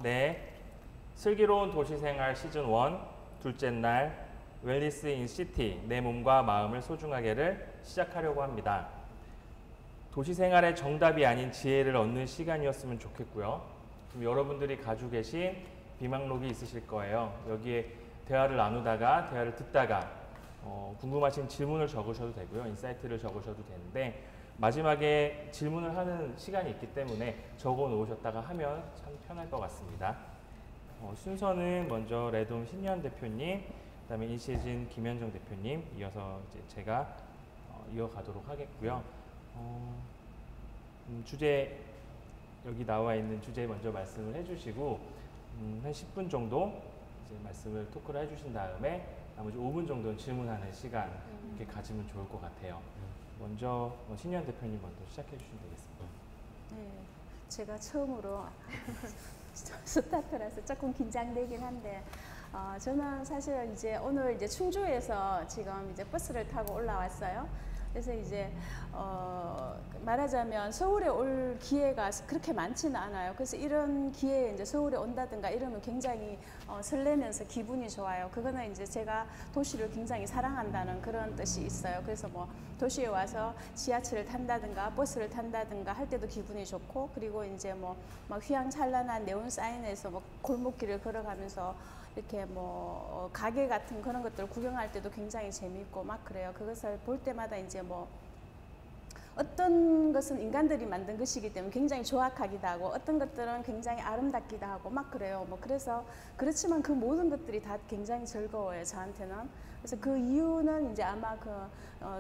네, 슬기로운 도시생활 시즌 1 둘째 날 웰니스 인 시티 내 몸과 마음을 소중하게를 시작하려고 합니다. 도시생활의 정답이 아닌 지혜를 얻는 시간이었으면 좋겠고요. 그럼 여러분들이 가지고 계신 비망록이 있으실 거예요. 여기에 대화를 나누다가 대화를 듣다가 궁금하신 질문을 적으셔도 되고요. 인사이트를 적으셔도 되는데 마지막에 질문을 하는 시간이 있기 때문에 적어 놓으셨다가 하면 참 편할 것 같습니다. 순서는 먼저 레돔 신현 대표님, 그 다음에 인시즌 김현정 대표님, 이어서 이제 제가 이어가도록 하겠고요. 주제, 여기 나와 있는 주제 먼저 말씀을 해주시고 한 10분 정도 이제 말씀을 토크를 해주신 다음에 나머지 5분 정도는 질문하는 시간 이렇게 가지면 좋을 것 같아요. 먼저 신현 대표님 먼저 시작해 주시면 되겠습니다. 네, 제가 처음으로 스타트라서 조금 긴장되긴 한데 저는 사실 이제 오늘 이제 충주에서 지금 이제 버스를 타고 올라왔어요. 그래서 이제 말하자면 서울에 올 기회가 그렇게 많지는 않아요. 그래서 이런 기회에 이제 서울에 온다든가 이러면 굉장히 설레면서 기분이 좋아요. 그거는 이제 제가 도시를 굉장히 사랑한다는 그런 뜻이 있어요. 그래서 뭐 도시에 와서 지하철을 탄다든가 버스를 탄다든가 할 때도 기분이 좋고, 그리고 이제 뭐 막 휘황찬란한 네온 사인에서 뭐 골목길을 걸어가면서 이렇게 뭐 가게 같은 그런 것들을 구경할 때도 굉장히 재미있고 막 그래요. 그것을 볼 때마다 이제 뭐 어떤 것은 인간들이 만든 것이기 때문에 굉장히 조악하기도 하고 어떤 것들은 굉장히 아름답기도 하고 막 그래요. 뭐 그래서 그렇지만 그 모든 것들이 다 굉장히 즐거워요, 저한테는. 그래서 그 이유는 이제 아마 그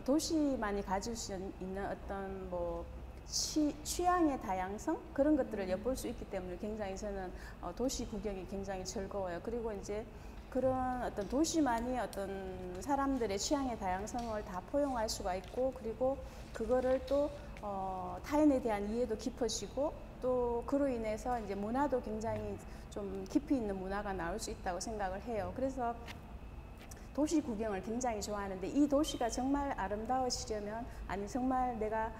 도시만이 가질 수 있는 어떤 뭐 취향의 다양성 그런 것들을 엿볼 수 있기 때문에 굉장히 저는 도시 구경이 굉장히 즐거워요. 그리고 이제 그런 어떤 도시만이 어떤 사람들의 취향의 다양성을 다 포용할 수가 있고, 그리고 그거를 또 타인에 대한 이해도 깊어지고, 또 그로 인해서 이제 문화도 굉장히 좀 깊이 있는 문화가 나올 수 있다고 생각을 해요. 그래서 도시 구경을 굉장히 좋아하는데 이 도시가 정말 아름다워지려면, 아니 정말 내가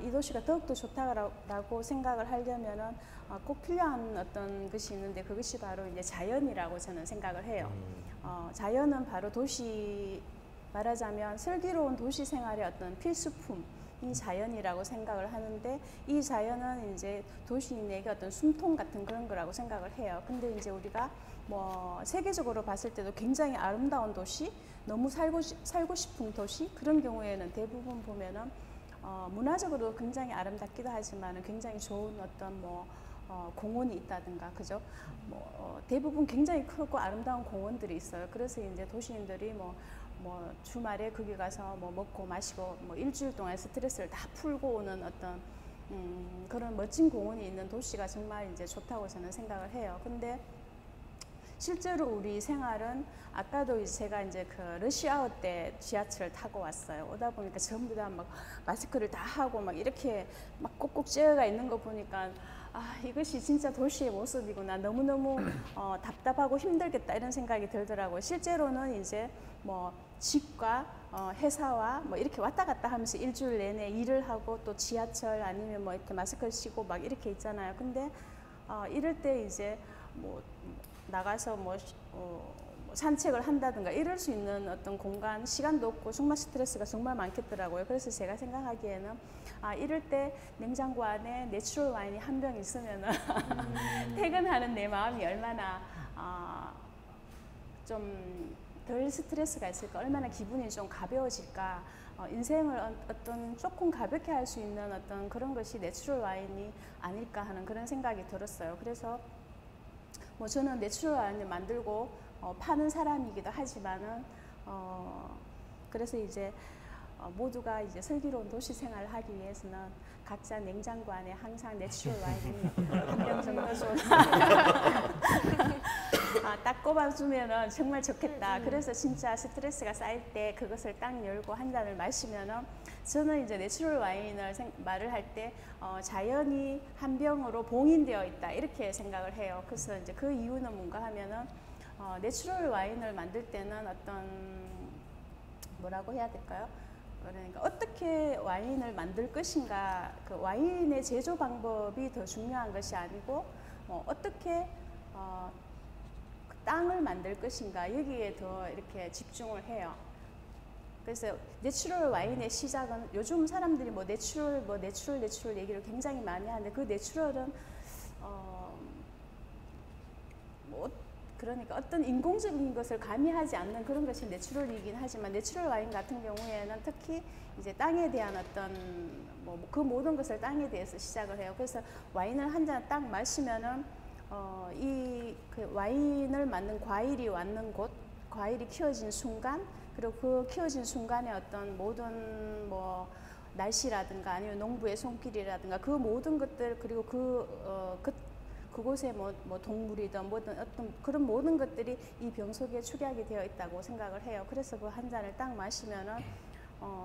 이 도시가 더욱더 좋다라고 생각을 하려면은 꼭 필요한 어떤 것이 있는데 그것이 바로 이제 자연이라고 저는 생각을 해요. 자연은 바로 도시, 말하자면 슬기로운 도시 생활의 어떤 필수품이 자연이라고 생각을 하는데, 이 자연은 이제 도시인에게 어떤 숨통 같은 그런 거라고 생각을 해요. 근데 이제 우리가 뭐 세계적으로 봤을 때도 굉장히 아름다운 도시, 너무 살고 싶은 도시, 그런 경우에는 대부분 보면은 문화적으로 굉장히 아름답기도 하지만 굉장히 좋은 어떤 뭐 공원이 있다든가, 그죠? 뭐 대부분 굉장히 크고 아름다운 공원들이 있어요. 그래서 이제 도시인들이 뭐 주말에 거기 가서 뭐 먹고 마시고 뭐 일주일 동안 스트레스를 다 풀고 오는 어떤 그런 멋진 공원이 있는 도시가 정말 이제 좋다고 저는 생각을 해요. 근데 실제로 우리 생활은, 아까도 제가 이제 그 러시아워 때 지하철을 타고 왔어요. 오다 보니까 전부 다 막 마스크를 다 하고 막 이렇게 막 꼭꼭 쬐어가 있는 거 보니까 이것이 진짜 도시의 모습이구나. 너무너무 답답하고 힘들겠다 이런 생각이 들더라고요. 실제로는 이제 뭐 집과 회사와 뭐 이렇게 왔다 갔다 하면서 일주일 내내 일을 하고 또 지하철 아니면 뭐 이렇게 마스크를 쓰고 막 이렇게 있잖아요. 근데 이럴 때 이제 뭐 나가서 뭐 산책을 한다든가 이럴 수 있는 어떤 공간, 시간도 없고 정말 스트레스가 정말 많겠더라고요. 그래서 제가 생각하기에는 이럴 때 냉장고 안에 내추럴 와인이 한 병 있으면은 퇴근하는 내 마음이 얼마나 좀 덜 스트레스가 있을까, 얼마나 기분이 좀 가벼워질까, 인생을 어떤 조금 가볍게 할 수 있는 어떤 그런 것이 내추럴 와인이 아닐까 하는 그런 생각이 들었어요. 그래서 뭐 저는 내추럴 와인을 만들고 파는 사람이기도 하지만은 그래서 이제 모두가 이제 슬기로운 도시 생활을 하기 위해서는 각자 냉장고 안에 항상 내추럴 와인이 한 병 정도 좀 딱 꼽아주면은 정말 좋겠다. 그래서 진짜 스트레스가 쌓일 때 그것을 딱 열고 한 잔을 마시면은, 저는 이제 내추럴 와인을 말을 할 때 자연이 한 병으로 봉인되어 있다 이렇게 생각을 해요. 그래서 이제 그 이유는 뭔가 하면은 내추럴 와인을 만들 때는 어떤 뭐라고 해야 될까요? 그러니까 어떻게 와인을 만들 것인가, 그 와인의 제조 방법이 더 중요한 것이 아니고 어떻게 그 땅을 만들 것인가 여기에 더 이렇게 집중을 해요. 그래서 내추럴 와인의 시작은 요즘 사람들이 뭐 내추럴 얘기를 굉장히 많이 하는데 그 내추럴은 뭐 그러니까 어떤 인공적인 것을 가미하지 않는 그런 것이 내추럴이긴 하지만 내추럴 와인 같은 경우에는 특히 이제 땅에 대한 어떤 뭐 그 모든 것을 땅에 대해서 시작을 해요. 그래서 와인을 한 잔 딱 마시면은 이 그 와인을 만든 과일이 왔는 곳, 과일이 키워진 순간, 그리고 그 키워진 순간에 어떤 모든 뭐 날씨라든가 아니면 농부의 손길이라든가 그 모든 것들 그리고 그곳에 뭐 동물이든 뭐든 어떤 그런 모든 것들이 이 병 속에 축약이 되어 있다고 생각을 해요. 그래서 그 한 잔을 딱 마시면은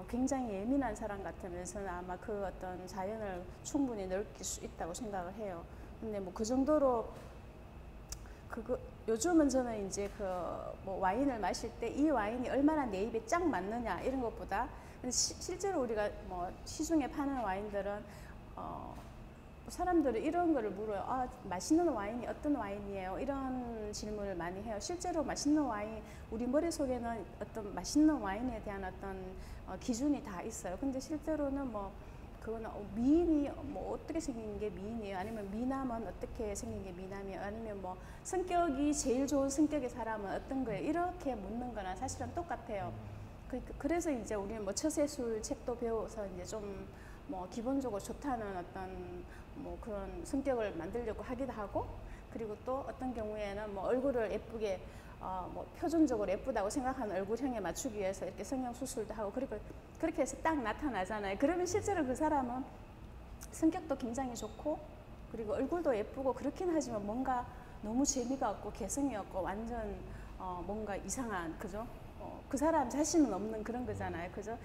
굉장히 예민한 사람 같으면서는 아마 그 어떤 자연을 충분히 느낄 수 있다고 생각을 해요. 근데 뭐 그 정도로 요즘은 저는 이제 뭐 와인을 마실 때 이 와인이 얼마나 내 입에 쫙 맞느냐 이런 것보다 실제로 우리가 뭐 시중에 파는 와인들은 사람들은 이런 거를 물어요. 맛있는 와인이 어떤 와인이에요? 이런 질문을 많이 해요. 실제로 맛있는 와인, 우리 머릿속에는 어떤 맛있는 와인에 대한 어떤 기준이 다 있어요. 근데 실제로는 뭐 그거는 미인이 뭐 어떻게 생긴 게 미인이에요? 아니면 미남은 어떻게 생긴 게 미남이에요? 아니면 뭐 성격이 제일 좋은 성격의 사람은 어떤 거예요? 이렇게 묻는 거나 사실은 똑같아요. 그래서 이제 우리는 뭐 처세술 책도 배워서 이제 좀 뭐 기본적으로 좋다는 어떤 뭐 그런 성격을 만들려고 하기도 하고, 그리고 또 어떤 경우에는 뭐 얼굴을 예쁘게 뭐 표준적으로 예쁘다고 생각하는 얼굴형에 맞추기 위해서 이렇게 성형 수술도 하고, 그리고 그렇게 해서 딱 나타나잖아요. 그러면 실제로 그 사람은 성격도 굉장히 좋고 그리고 얼굴도 예쁘고 그렇긴 하지만 뭔가 너무 재미가 없고 개성이 없고 완전 뭔가 이상한, 그죠? 그 사람 자신은 없는 그런 거잖아요. 그죠?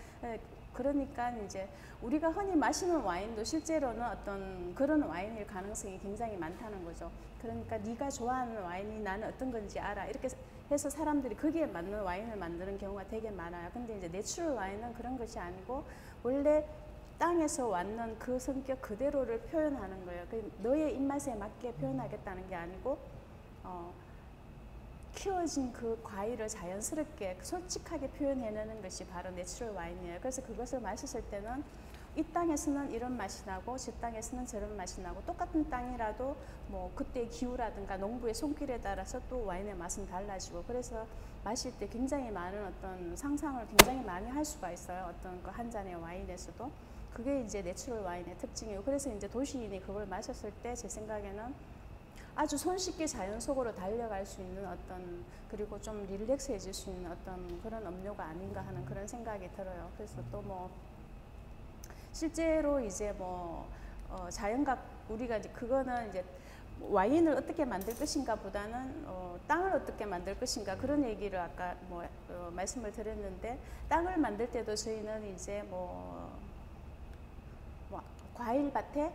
그러니까 이제 우리가 흔히 마시는 와인도 실제로는 어떤 그런 와인일 가능성이 굉장히 많다는 거죠. 그러니까 네가 좋아하는 와인이 나는 어떤 건지 알아. 이렇게 해서 사람들이 거기에 맞는 와인을 만드는 경우가 되게 많아요. 근데 이제 내추럴 와인은 그런 것이 아니고 원래 땅에서 왔는 그 성격 그대로를 표현하는 거예요. 너의 입맛에 맞게 표현하겠다는 게 아니고 키워진 그 과일을 자연스럽게 솔직하게 표현해내는 것이 바로 내추럴 와인이에요. 그래서 그것을 마셨을 때는 이 땅에서는 이런 맛이 나고 저 땅에서는 저런 맛이 나고, 똑같은 땅이라도 뭐 그때의 기후라든가 농부의 손길에 따라서 또 와인의 맛은 달라지고, 그래서 마실 때 굉장히 많은 어떤 상상을 굉장히 많이 할 수가 있어요. 어떤 그 한 잔의 와인에서도. 그게 이제 내추럴 와인의 특징이고, 그래서 이제 도시인이 그걸 마셨을 때 제 생각에는 아주 손쉽게 자연 속으로 달려갈 수 있는 어떤, 그리고 좀 릴렉스해질 수 있는 어떤 그런 음료가 아닌가 하는 그런 생각이 들어요. 그래서 또 뭐 실제로 이제 뭐 자연각, 우리가 이제 그거는 이제 와인을 어떻게 만들 것인가 보다는 땅을 어떻게 만들 것인가, 그런 얘기를 아까 뭐 말씀을 드렸는데, 땅을 만들 때도 저희는 이제 뭐 과일밭에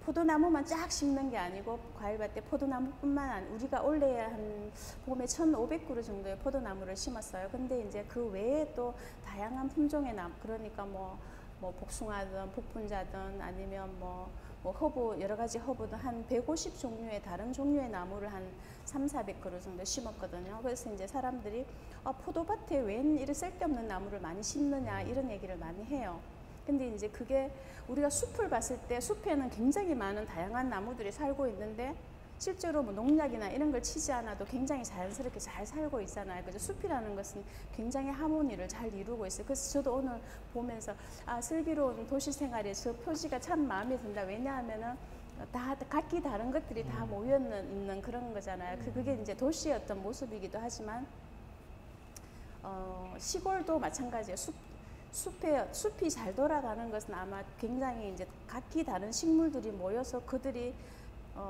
포도나무만 쫙 심는 게 아니고, 과일밭에 포도나무뿐만 아니라 우리가 원래 한 봄에 1,500그루 정도의 포도나무를 심었어요. 근데 이제 그 외에 또 다양한 품종의 나무, 그러니까 뭐 복숭아든 복분자든 아니면 뭐 허브, 여러 가지 허브든 한 150 종류의 다른 종류의 나무를 한 300~400그루 정도 심었거든요. 그래서 이제 사람들이 포도밭에 웬 이런 쓸데없는 나무를 많이 심느냐 이런 얘기를 많이 해요. 근데 이제 그게 우리가 숲을 봤을 때 숲에는 굉장히 많은 다양한 나무들이 살고 있는데 실제로 뭐 농약이나 이런 걸 치지 않아도 굉장히 자연스럽게 잘 살고 있잖아요. 그죠? 숲이라는 것은 굉장히 하모니를 잘 이루고 있어요. 그래서 저도 오늘 보면서 슬기로운 도시 생활의 저 표지가 참 마음에 든다. 왜냐하면은 다 각기 다른 것들이 다 모여 있는 그런 거잖아요. 그게 이제 도시의 어떤 모습이기도 하지만 시골도 마찬가지예요. 숲이 잘 돌아가는 것은 아마 굉장히 이제 각기 다른 식물들이 모여서 그들이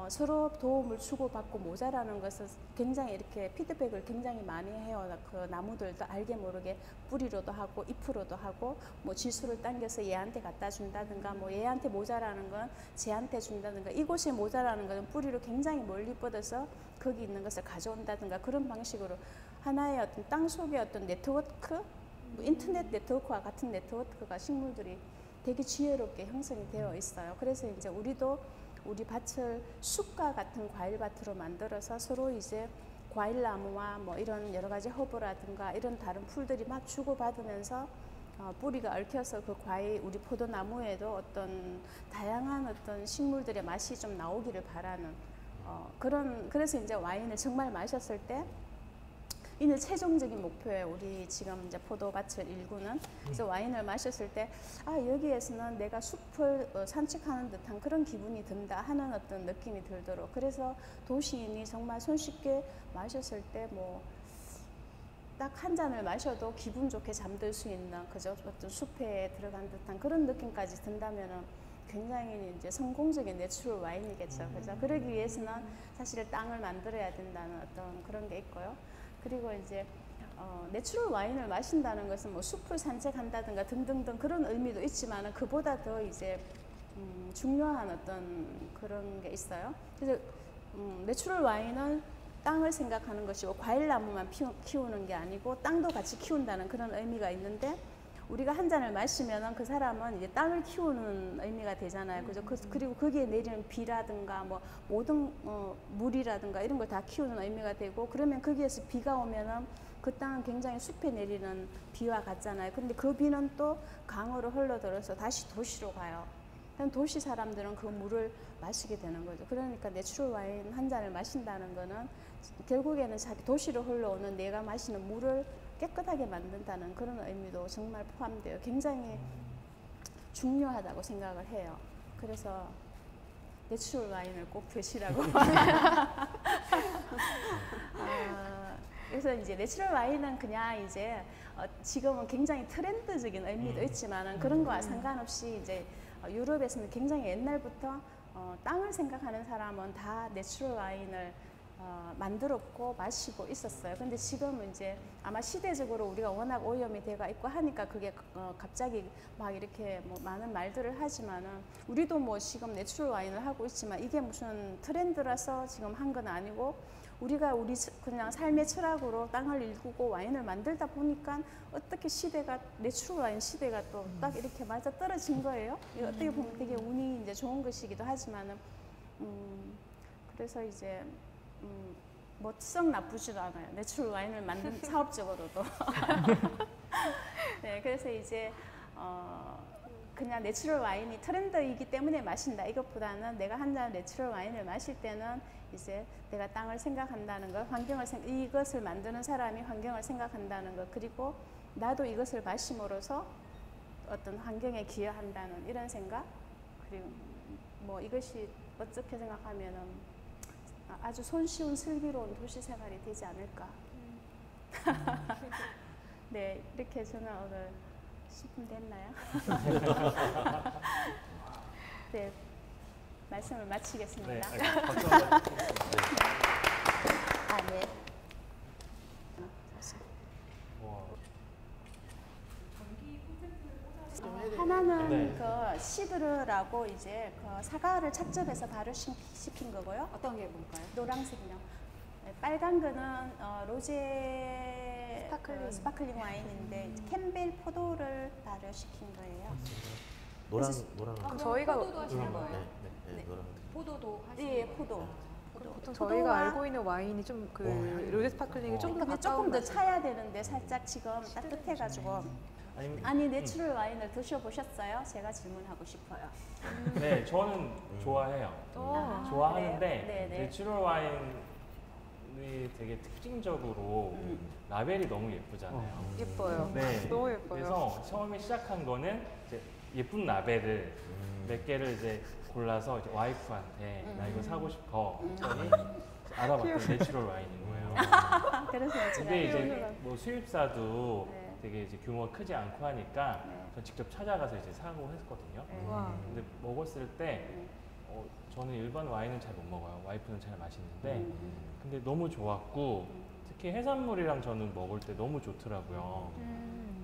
서로 도움을 주고받고 모자라는 것은 굉장히 이렇게 피드백을 굉장히 많이 해요. 그 나무들도 알게 모르게 뿌리로도 하고 잎으로도 하고 뭐 지수를 당겨서 얘한테 갖다 준다든가, 뭐 얘한테 모자라는 건 쟤한테 준다든가, 이곳에 모자라는 것은 뿌리로 굉장히 멀리 뻗어서 거기 있는 것을 가져온다든가, 그런 방식으로 하나의 어떤 땅 속의 어떤 네트워크, 뭐 인터넷 네트워크와 같은 네트워크가 식물들이 되게 지혜롭게 형성이 되어 있어요. 그래서 이제 우리도 우리 밭을 숲과 같은 과일 밭으로 만들어서 서로 이제 과일나무와 뭐 이런 여러 가지 허브라든가 이런 다른 풀들이 막 주고받으면서 뿌리가 얽혀서 그 과일 우리 포도나무에도 어떤 다양한 어떤 식물들의 맛이 좀 나오기를 바라는 그래서 이제 와인을 정말 마셨을 때 이는 최종적인 목표예요. 우리 지금 이제 포도밭을 일구는. 그래서 와인을 마셨을 때 여기에서는 내가 숲을 산책하는 듯한 그런 기분이 든다 하는 어떤 느낌이 들도록. 그래서 도시인이 정말 손쉽게 마셨을 때 뭐 딱 한 잔을 마셔도 기분 좋게 잠들 수 있는 그저 어떤 숲에 들어간 듯한 그런 느낌까지 든다면은 굉장히 이제 성공적인 내추럴 와인이겠죠. 그죠? 그러기 위해서는 사실 땅을 만들어야 된다는 어떤 그런 게 있고요. 그리고 이제 내추럴 와인을 마신다는 것은 뭐 숲을 산책한다든가 등등등 그런 의미도 있지만 그보다 더 이제 중요한 어떤 그런 게 있어요. 그래서 내추럴 와인은 땅을 생각하는 것이고 과일나무만 키우는 게 아니고 땅도 같이 키운다는 그런 의미가 있는데 우리가 한 잔을 마시면은 그 사람은 이제 땅을 키우는 의미가 되잖아요. 그죠? 그리고 거기에 내리는 비라든가 뭐 모든 물이라든가 이런 걸 다 키우는 의미가 되고 그러면 거기에서 비가 오면은 그 땅은 굉장히 숲에 내리는 비와 같잖아요. 근데 그 비는 또 강으로 흘러들어서 다시 도시로 가요. 그럼 도시 사람들은 그 물을 마시게 되는 거죠. 그러니까 내추럴 와인 한 잔을 마신다는 거는 결국에는 자기 도시로 흘러오는 내가 마시는 물을 깨끗하게 만든다는 그런 의미도 정말 포함되어 굉장히 중요하다고 생각을 해요. 그래서 내추럴 와인을 꼭 드시라고. 그래서 이제 내추럴 와인은 그냥 이제 지금은 굉장히 트렌드적인 의미도 있지만은 그런 거와 상관없이 이제 유럽에서는 굉장히 옛날부터 땅을 생각하는 사람은 다 내추럴 와인을 만들었고 마시고 있었어요. 근데 지금은 이제 아마 시대적으로 우리가 워낙 오염이 돼가 있고 하니까 그게 갑자기 막 이렇게 뭐 많은 말들을 하지만은 우리도 뭐 지금 내추럴 와인을 하고 있지만 이게 무슨 트렌드라서 지금 한 건 아니고 우리가 우리 그냥 삶의 철학으로 땅을 일구고 와인을 만들다 보니까 어떻게 시대가 내추럴 와인 시대가 또 딱 이렇게 맞아 떨어진 거예요. 이거 어떻게 보면 되게 운이 이제 좋은 것이기도 하지만은 그래서 이제 뭐 썩 나쁘지도 않아요. 내추럴 와인을 만든 사업적으로도. 네, 그래서 이제 그냥 내추럴 와인이 트렌드이기 때문에 마신다 이것보다는 내가 한 잔 내추럴 와인을 마실 때는 이제 내가 땅을 생각한다는 것, 이것을 만드는 사람이 환경을 생각한다는 것, 그리고 나도 이것을 마심으로써 어떤 환경에 기여한다는 이런 생각, 그리고 뭐 이것이 어떻게 생각하면은 아주 손쉬운 슬기로운 도시 생활이 되지 않을까. 네, 이렇게 저는 오늘 10분 됐나요? 네, 말씀을 마치겠습니다. 네, 네. 하나는 네. 그 시드르라고 이제 그 사과를 착즙해서 발효시킨 거고요. 어떤 게 뭘까요? 노란색은요. 네, 빨간 거는 로제 스파클링 와인인데 캠벨 포도를 발효시킨 거예요. 노랑. 저희가 포도도 하시는 노란 거예요? 네. 노랑. 포도도 하시는 네, 거예요? 포도. 보통 저희가 알고 있는 와인이 좀 그 로제 스파클링이 조금 더 근데 가까운 조금 더 맛이- 차야 되는데 살짝 지금 따뜻해가지고 아니 내추럴 와인을 드셔보셨어요? 제가 질문하고 싶어요. 네, 저는 좋아해요. 좋아하는데 그래요? 네. 내추럴 와인이 되게 특징적으로 라벨이 너무 예쁘잖아요. 예뻐요. 네. 너무 예뻐요. 그래서 처음에 시작한 거는 이제 예쁜 라벨을 몇 개를 이제 골라서 이제 와이프한테 나 이거 사고 싶어 했더니 알아봤더니 내추럴 와인인 거예요. 그래서 제가 근데 이제 뭐 수입사도 네. 되게 이제 규모가 크지 않고 하니까 네. 전 직접 찾아가서 이제 사고 했거든요. 와. 근데 먹었을 때 저는 일반 와인은 잘 못 먹어요. 와이프는 잘 마시는데 근데 너무 좋았고 특히 해산물이랑 저는 먹을 때 너무 좋더라고요.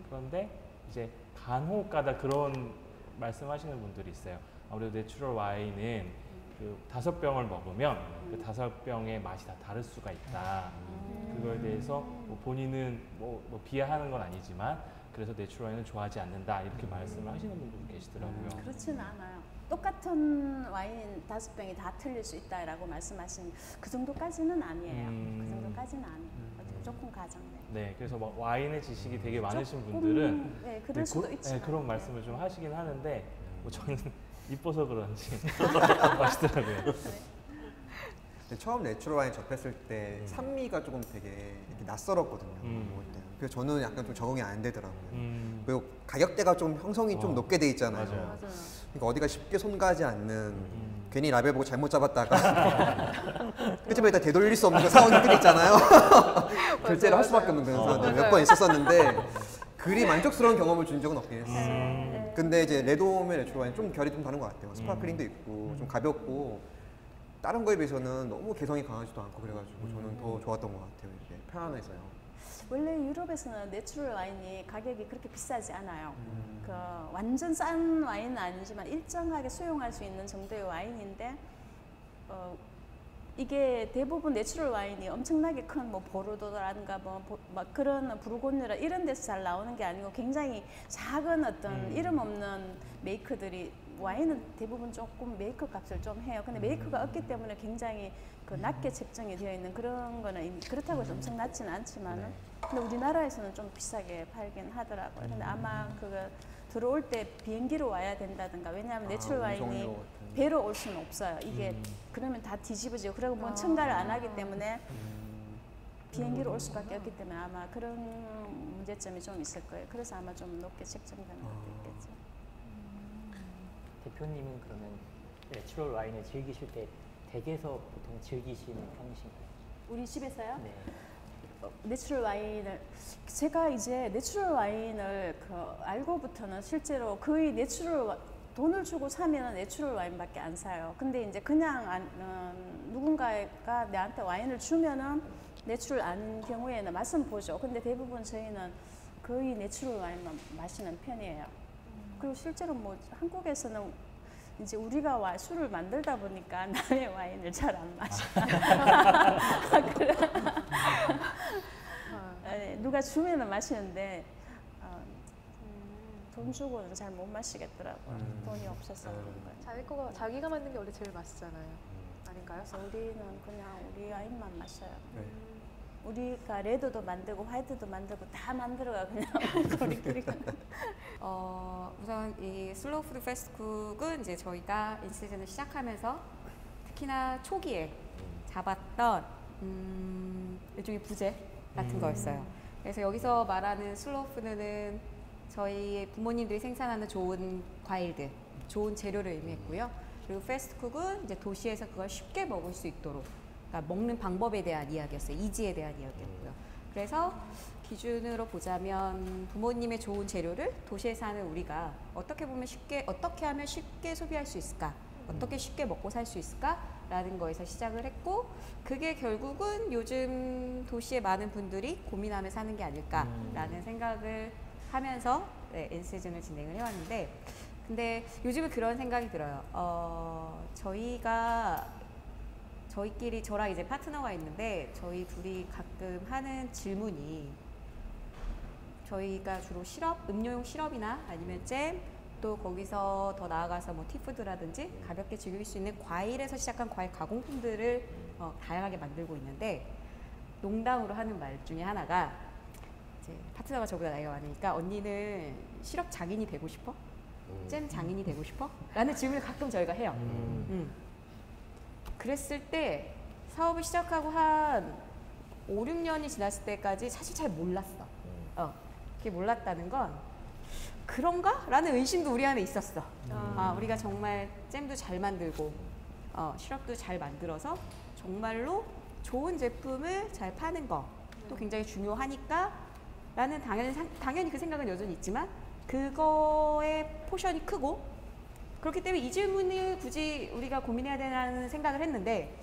그런데 이제 간혹가다 그런 말씀하시는 분들이 있어요. 아무래도 내추럴 와인은 그 5병을 먹으면 그 5병의 맛이 다 다를 수가 있다. 그거에 대해서 뭐 본인은 뭐 비하하는 건 아니지만 그래서 내추럴 와인을 좋아하지 않는다 이렇게 말씀을 하시는 분들도 계시더라고요. 그렇지는 않아요. 똑같은 와인 5병이 다 틀릴 수 있다라고 말씀하신 그 정도까지는 아니에요. 그 정도까지는 아니에요. 조금 가정네. 네, 그래서 막 와인의 지식이 되게 많으신 분들은 네, 그럴 수도 있지만 그런 말씀을 좀 하시긴 하는데 뭐 저는 이뻐서 그런지 맛있더라고요. 근데 처음 내추럴 와인 접했을 때 산미가 조금 되게 이렇게 낯설었거든요. 먹을 때. 그래서 저는 약간 좀 적응이 안 되더라고요. 그리고 가격대가 좀 형성이 좀 높게 돼 있잖아요. 맞아요. 맞아요. 그러니까 어디가 쉽게 손 가지 않는 괜히 라벨 보고 잘못 잡았다가 끝집에다 되돌릴 수 없는 그 사원들이 있잖아요. 결제를 할 수밖에 없는 그런 사원들 몇 번 있었었는데 그리 만족스러운 경험을 준 적은 없긴 했어요. 근데 이제 레돔의 내추럴 와인 좀 결이 좀 다른 것 같아요. 스파클링도 있고 좀 가볍고 다른 거에 비해서는 너무 개성이 강하지도 않고 그래가지고 저는 더 좋았던 것 같아요. 이게 편안해서요. 원래 유럽에서는 내추럴 와인이 가격이 그렇게 비싸지 않아요. 그 완전 싼 와인은 아니지만 일정하게 수용할 수 있는 정도의 와인인데 이게 대부분 내추럴 와인이 엄청나게 큰 뭐 보르도라든가 막 그런 부르고뉴라 이런 데서 잘 나오는 게 아니고 굉장히 작은 어떤 이름 없는 메이커들이 와인은 대부분 조금 메이커 값을 좀 해요. 근데 메이커가 없기 때문에 굉장히 그 낮게 책정이 되어 있는 그런 거는 그렇다고 해서 엄청 낮지는 않지만은 근데 우리나라에서는 좀 비싸게 팔긴 하더라고요. 근데 아마 그거 들어올 때 비행기로 와야 된다든가 왜냐하면 내추럴 와인이 배로 올 수는 없어요. 이게 그러면 다 뒤집어지고 그리고 뭐 첨가를 안 하기 때문에 비행기로 올 수밖에 없기 때문에 아마 그런 문제점이 좀 있을 거예요. 그래서 아마 좀 높게 책정되는 것도 있겠죠. 대표님은 그러면 내추럴 와인을 즐기실 때 댁에서 보통 즐기시는 편이신가요? 우리 집에서요? 네. 내추럴 와인을 제가 이제 내추럴 와인을 알고부터는 실제로 거의 돈을 주고 사면 내추럴 와인밖에 안 사요. 근데 이제 그냥 누군가가 내한테 와인을 주면은 내추럴 아닌 경우에는 맛은 보죠. 근데 대부분 저희는 거의 내추럴 와인만 마시는 편이에요. 그리고 실제로 뭐 한국에서는 이제 우리가 술을 만들다 보니까 남의 와인을 잘 안 마셔요. 누가 주면은 마시는데 돈 주고는 잘 못 마시겠더라고요. 돈이 없어서 그런 거예요. 자기가 만든 게 원래 제일 맛있잖아요. 아닌가요? 그래서 우리는 그냥 우리 와인만 마셔요. 우리가 레드도 만들고 화이트도 만들고 다 만들어가 그냥 우리끼리. 우선 이 슬로우 푸드 패스트쿡은 이제 저희가 인시즌을 시작하면서 특히나 초기에 잡았던 일종의 부제 같은 거였어요. 그래서 여기서 말하는 슬로우 푸드는 저희 부모님들이 생산하는 좋은 과일들, 좋은 재료를 의미했고요. 그리고 패스트쿡은 이제 도시에서 그걸 쉽게 먹을 수 있도록 그러니까 먹는 방법에 대한 이야기였어요. 이지에 대한 이야기였고요. 그래서 기준으로 보자면 부모님의 좋은 재료를 도시에 사는 우리가 어떻게 하면 쉽게 소비할 수 있을까? 어떻게 쉽게 먹고 살 수 있을까? 라는 거에서 시작을 했고 그게 결국은 요즘 도시에 많은 분들이 고민하며 사는 게 아닐까라는 생각을 하면서 인시즌을 진행을 해왔는데 근데 요즘은 그런 생각이 들어요. 저희끼리 저랑 이제 파트너가 있는데 저희 둘이 가끔 하는 질문이 저희가 주로 음료용 시럽이나 아니면 잼 또 거기서 더 나아가서 뭐 티푸드라든지 가볍게 즐길 수 있는 과일에서 시작한 과일 가공품들을 다양하게 만들고 있는데 농담으로 하는 말 중에 하나가 이제 파트너가 저보다 나이가 많으니까 언니는 시럽 장인이 되고 싶어? 잼 장인이 되고 싶어? 라는 질문을 가끔 저희가 해요. 그랬을 때 사업을 시작하고 한 5, 6년이 지났을 때까지 사실 잘 몰랐어. 그게 몰랐다는 건 그런가? 라는 의심도 우리 안에 있었어. 우리가 정말 잼도 잘 만들고 시럽도 잘 만들어서 정말로 좋은 제품을 잘 파는 것도 굉장히 중요하니까 라는 당연히 그 생각은 여전히 있지만 그거의 포션이 크고 그렇기 때문에 이 질문을 굳이 우리가 고민해야 되는 생각을 했는데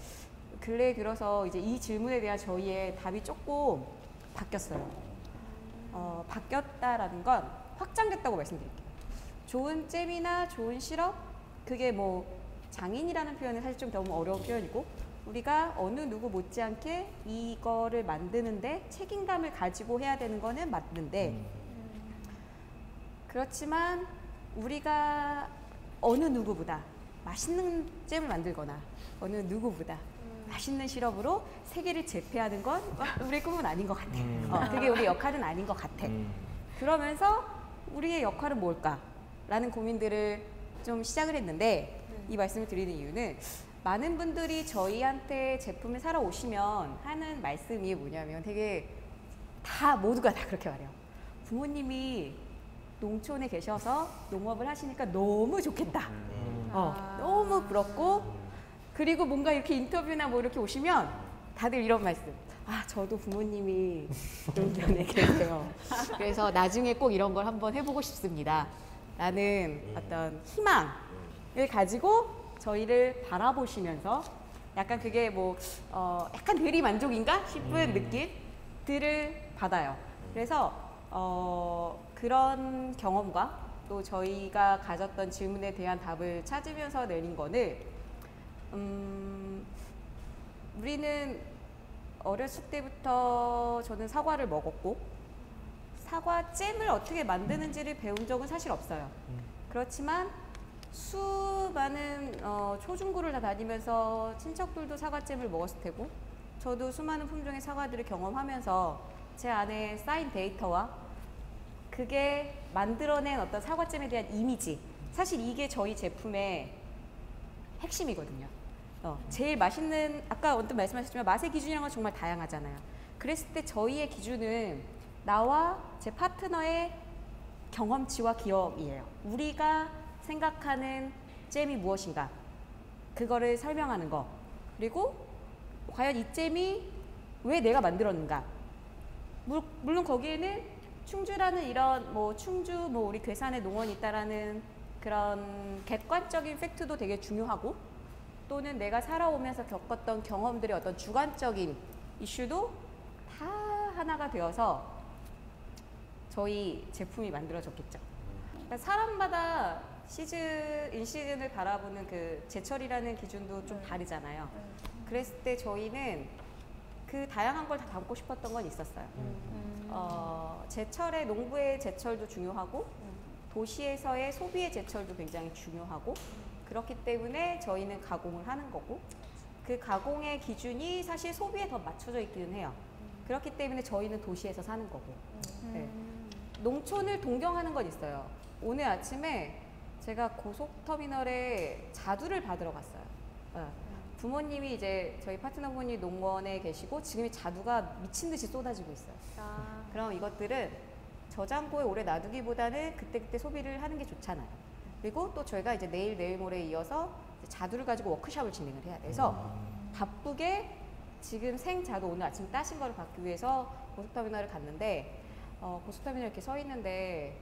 근래에 들어서 이제 이 질문에 대한 저희의 답이 조금 바뀌었어요. 바뀌었다라는 건 확장됐다고 말씀드릴게요. 좋은 잼이나 좋은 시럽 그게 뭐 장인이라는 표현은 사실 좀 너무 어려운 표현이고 우리가 어느 누구 못지않게 이거를 만드는데 책임감을 가지고 해야 되는 거는 맞는데 그렇지만 우리가 어느 누구보다 맛있는 잼을 만들거나 어느 누구보다 맛있는 시럽으로 세계를 제패하는 건 우리의 꿈은 아닌 것 같아. 그게 우리 역할은 아닌 것 같아. 그러면서 우리의 역할은 뭘까? 라는 고민들을 좀 시작을 했는데 이 말씀을 드리는 이유는 많은 분들이 저희한테 제품을 사러 오시면 하는 말씀이 뭐냐면 되게 다 모두가 다 그렇게 말해요. 부모님이 농촌에 계셔서 농업을 하시니까 너무 좋겠다. 너무 부럽고 그리고 뭔가 이렇게 인터뷰나 뭐 이렇게 오시면 다들 이런 말씀. 아, 저도 부모님이 농촌에 계세요. 그래서 나중에 꼭 이런 걸 한번 해보고 싶습니다. 라는 어떤 희망을 가지고 저희를 바라보시면서 약간 그게 뭐 약간 대리 만족인가 싶은 느낌들을 받아요. 그래서 그런 경험과 또 저희가 가졌던 질문에 대한 답을 찾으면서 내린 거는 우리는 어렸을 때부터 저는 사과를 먹었고 사과잼을 어떻게 만드는지를 배운 적은 사실 없어요. 그렇지만 수많은 초중고를 다 다니면서 친척들도 사과잼을 먹었을 테고 저도 수많은 품종의 사과들을 경험하면서 제 안에 쌓인 데이터와 그게 만들어낸 어떤 사과잼에 대한 이미지, 사실 이게 저희 제품의 핵심이거든요. 제일 맛있는, 아까 언뜻 말씀하셨지만 맛의 기준이라는 건 정말 다양하잖아요. 그랬을 때 저희의 기준은 나와 제 파트너의 경험치와 기억이에요. 우리가 생각하는 잼이 무엇인가, 그거를 설명하는 거, 그리고 과연 이 잼이 왜 내가 만들었는가. 물론 거기에는 충주라는 이런 충주 우리 괴산에 농원이 있다라는 그런 객관적인 팩트도 되게 중요하고, 또는 내가 살아오면서 겪었던 경험들의 어떤 주관적인 이슈도 다 하나가 되어서 저희 제품이 만들어졌겠죠. 그러니까 사람마다 인시즌을 바라보는 그 제철이라는 기준도 좀 다르잖아요. 그랬을 때 저희는 그 다양한 걸 다 담고 싶었던 건 있었어요. 제철의 농부의 제철도 중요하고 도시에서의 소비의 제철도 굉장히 중요하고, 그렇기 때문에 저희는 가공을 하는 거고, 그 가공의 기준이 사실 소비에 더 맞춰져 있기는 해요. 그렇기 때문에 저희는 도시에서 사는 거고. 네. 농촌을 동경하는 건 있어요. 오늘 아침에 제가 고속터미널에 자두를 받으러 갔어요. 부모님이 이제 저희 파트너분이 농원에 계시고 지금 자두가 미친 듯이 쏟아지고 있어요. 그럼 이것들은 저장고에 오래 놔두기보다는 그때그때 소비를 하는 게 좋잖아요. 그리고 또 저희가 이제 내일 모레에 이어서 자두를 가지고 워크숍을 진행을 해야 돼서 바쁘게 지금 생자두 오늘 아침 따신 거를 받기 위해서 고속터미널을 갔는데, 고속터미널 이렇게 서 있는데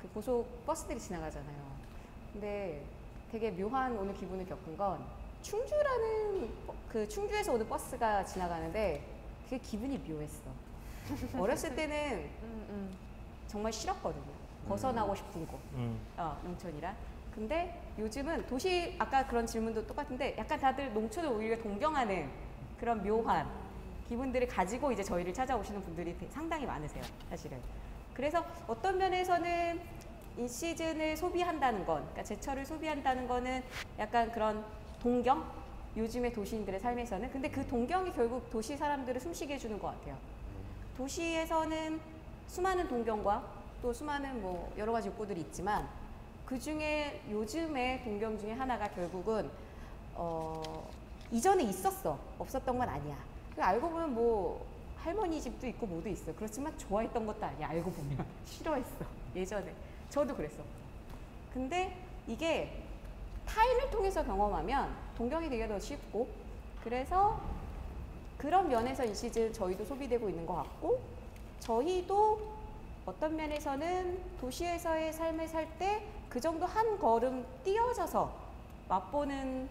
그 고속 버스들이 지나가잖아요. 근데 되게 묘한 오늘 기분을 겪은 건 충주라는 그 충주에서 오는 버스가 지나가는데 그게 기분이 묘했어. 어렸을 때는 정말 싫었거든요. 벗어나고 싶은 곳, 농촌이라. 근데 요즘은 도시, 아까 그런 질문도 똑같은데 약간 다들 농촌을 오히려 동경하는 그런 묘한 기분들을 가지고 이제 저희를 찾아오시는 분들이 상당히 많으세요, 사실은. 그래서 어떤 면에서는 이 시즌을 소비한다는 건, 그러니까 제철을 소비한다는 거는 약간 그런 동경? 요즘의 도시인들의 삶에서는. 근데 그 동경이 결국 도시 사람들을 숨쉬게 해주는 것 같아요. 도시에서는 수많은 동경과 또 수많은 여러 가지 욕구들이 있지만, 그 중에 요즘의 동경 중에 하나가 결국은 이전에 있었어. 없었던 건 아니야. 알고 보면 할머니 집도 있고 뭐도 있어. 그렇지만 좋아했던 것도 아니야. 알고 보면 싫어했어. 예전에 저도 그랬어. 근데 이게 타인을 통해서 경험하면 동경이 되게 더 쉽고, 그래서 그런 면에서 이 시즌 저희도 소비되고 있는 것 같고, 저희도 어떤 면에서는 도시에서의 삶을 살 때 그 정도 한 걸음 띄어져서 맛보는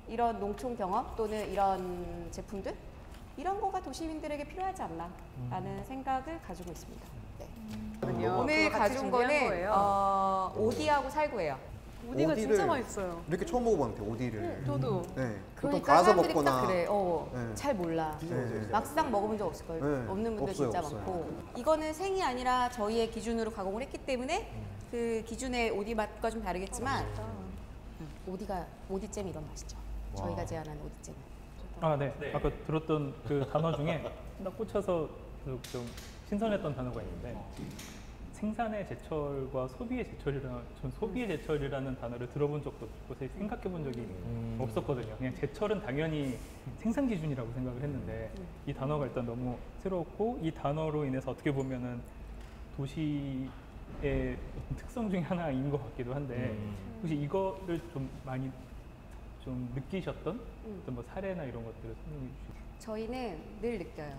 이런 농촌 경험 또는 이런 제품들, 이런 거가 도시민들에게 필요하지 않나 라는 생각을 가지고 있습니다. 네. 오늘 가져온 거는 오디하고 살구예요. 오디가 진짜 맛있어요. 이렇게 처음 먹어봤는데 오디를. 저도. 네. 보통 그러니까 갈아서 사람들이 먹거나. 딱 그래. 네. 잘 몰라. 네. 막상 먹어본 적 없을 거예요. 네. 없는 분들 없어요, 진짜 없어요. 많고. 이거는 생이 아니라 저희의 기준으로 가공을 했기 때문에 그 기준의 오디 맛과 좀 다르겠지만 오디잼 이런 맛이죠. 저희가 제안하는 오디잼. 아, 네. 아까 들었던 그 단어 중에 딱 꽂혀서 좀 신선했던 단어가 있는데 생산의 제철과 소비의 제철이라는, 전 소비의 제철이라는 단어를 들어본 적도 없고 생각해 본 적이 없었거든요. 그냥 제철은 당연히 생산 기준이라고 생각을 했는데 이 단어가 일단 너무 새로웠고, 이 단어로 인해서 어떻게 보면은 도시의 어떤 특성 중에 하나인 것 같기도 한데 혹시 이거를 좀 많이 좀 느끼셨던 어떤 뭐 사례나 이런 것들을 설명해 주시죠. 저희는 늘 느껴요.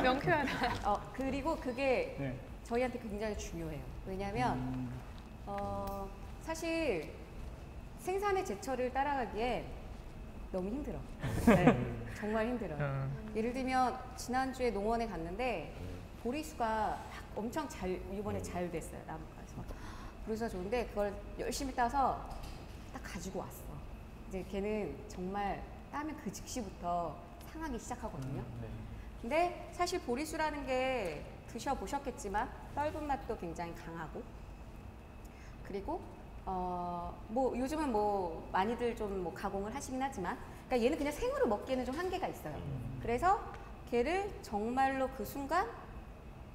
명쾌하다. 그리고 그게 네. 저희한테 굉장히 중요해요. 왜냐하면 사실 생산의 제철을 따라가기에 너무 힘들어. 네, 정말 힘들어요. 예를 들면 지난주에 농원에 갔는데 보리수가 막 엄청 이번에 잘 됐어요. 나무가서. 보리수가 좋은데 그걸 열심히 따서 딱 가지고 왔어. 이제 걔는 정말 따면 그 즉시부터 상하기 시작하거든요. 네. 근데 사실 보리수라는 게 드셔보셨겠지만 떫은 맛도 굉장히 강하고, 그리고 뭐 요즘은 뭐 많이들 좀 뭐 가공을 하시긴 하지만, 그러니까 얘는 그냥 생으로 먹기에는 좀 한계가 있어요. 그래서 걔를 정말로 그 순간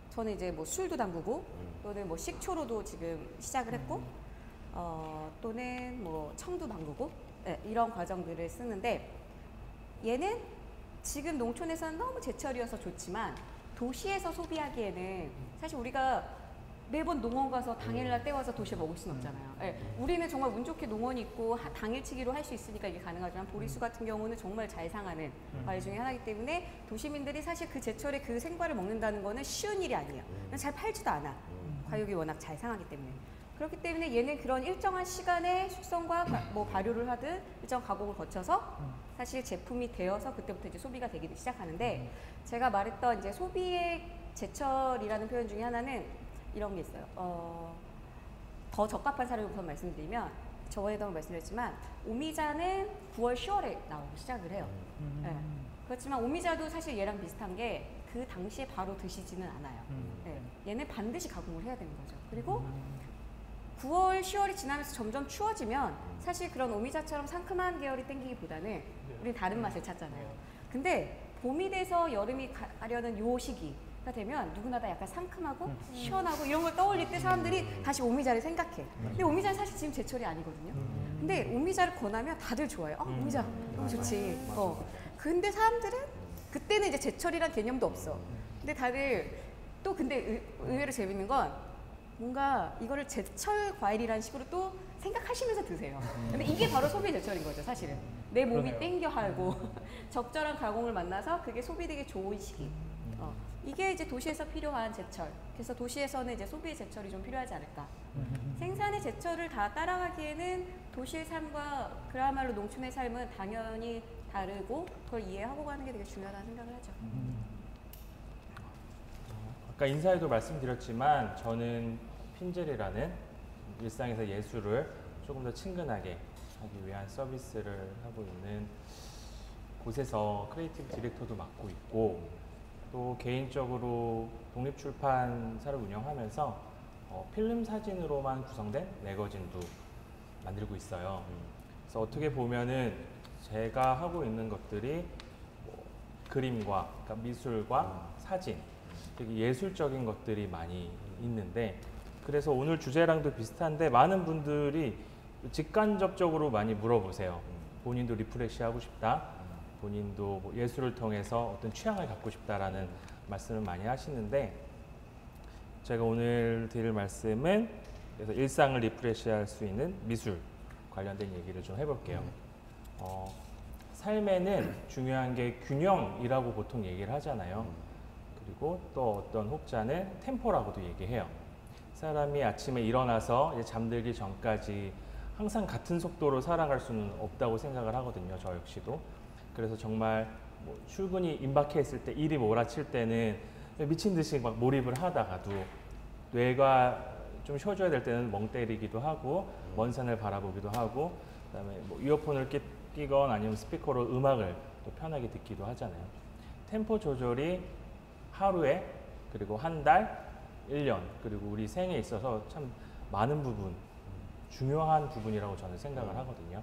저는 이제 뭐 술도 담그고 또는 뭐 식초로도 지금 시작을 했고 또는 뭐 청도 담그고 네, 이런 과정들을 쓰는데, 얘는 지금 농촌에서는 너무 제철이어서 좋지만 도시에서 소비하기에는 사실 우리가 매번 농원 가서 당일날 떼와서 도시에 먹을 수는 없잖아요. 네, 우리는 정말 운 좋게 농원이 있고 당일치기로 할 수 있으니까 이게 가능하지만 보리수 같은 경우는 정말 잘 상하는 과일 중에 하나이기 때문에 도시민들이 사실 그 제철에 그 생과를 먹는다는 거는 쉬운 일이 아니에요. 잘 팔지도 않아. 과육이 워낙 잘 상하기 때문에. 그렇기 때문에 얘는 그런 일정한 시간의 숙성과 뭐 발효를 하든 일정 가공을 거쳐서 사실 제품이 되어서 그때부터 이제 소비가 되기 시작하는데, 제가 말했던 이제 소비의 제철이라는 표현 중에 하나는 이런 게 있어요. 더 적합한 사례를 우선 말씀드리면, 저번에도 한번 말씀드렸지만 오미자는 9월, 10월에 나오기 시작을 해요. 네. 그렇지만 오미자도 사실 얘랑 비슷한 게 그 당시에 바로 드시지는 않아요. 네. 얘는 반드시 가공을 해야 되는 거죠. 그리고 9월, 10월이 지나면서 점점 추워지면 사실 그런 오미자처럼 상큼한 계열이 땡기기보다는 우리는 다른 맛을 찾잖아요. 근데 봄이 돼서 여름이 가려는 요 시기가 되면 누구나 다 약간 상큼하고 시원하고 이런 걸 떠올릴 때 사람들이 다시 오미자를 생각해. 근데 오미자는 사실 지금 제철이 아니거든요. 근데 오미자를 권하면 다들 좋아해요. 오미자 너무 좋지. 근데 사람들은 그때는 이제 제철이란 개념도 없어. 근데 다들 또 근데 의외로 재밌는 건 뭔가 이거를 제철 과일이라는 식으로 또 생각하시면서 드세요. 근데 이게 바로 소비 제철인 거죠, 사실은. 내 몸이 그러네요. 땡겨 하고 적절한 가공을 만나서 그게 소비되기 좋은 시기. 이게 이제 도시에서 필요한 제철. 그래서 도시에서는 이제 소비의 제철이 좀 필요하지 않을까. 생산의 제철을 다 따라가기에는 도시의 삶과 그야말로 농촌의 삶은 당연히 다르고 그걸 이해하고 가는 게 되게 중요하다는 생각을 하죠. 아까 인사에도 말씀드렸지만 저는 핀젤이라는 일상에서 예술을 조금 더 친근하게 하기 위한 서비스를 하고 있는 곳에서 크리에이티브 디렉터도 맡고 있고, 또 개인적으로 독립출판사를 운영하면서 필름 사진으로만 구성된 매거진도 만들고 있어요. 그래서 어떻게 보면은 제가 하고 있는 것들이 뭐 그림과 그러니까 미술과 사진, 되게 예술적인 것들이 많이 있는데, 그래서 오늘 주제랑도 비슷한데 많은 분들이 직간접적으로 많이 물어보세요. 본인도 리프레시 하고 싶다, 본인도 뭐 예술을 통해서 어떤 취향을 갖고 싶다라는 말씀을 많이 하시는데, 제가 오늘 드릴 말씀은 그래서 일상을 리프레시할 수 있는 미술 관련된 얘기를 좀 해볼게요. 삶에는 중요한 게 균형이라고 보통 얘기를 하잖아요. 그리고 또 어떤 혹자는 템포라고도 얘기해요. 사람이 아침에 일어나서 이제 잠들기 전까지 항상 같은 속도로 살아갈 수는 없다고 생각을 하거든요. 저 역시도. 그래서 정말 뭐 출근이 임박해 있을 때, 일이 몰아칠 때는 미친 듯이 막 몰입을 하다가도 뇌가 좀 쉬어줘야 될 때는 멍 때리기도 하고 먼 산을 바라보기도 하고, 그다음에 뭐 이어폰을 끼건 아니면 스피커로 음악을 또 편하게 듣기도 하잖아요. 템포 조절이 하루에, 그리고 한 달, 1년, 그리고 우리 생에 있어서 참 많은 부분 중요한 부분이라고 저는 생각을 하거든요.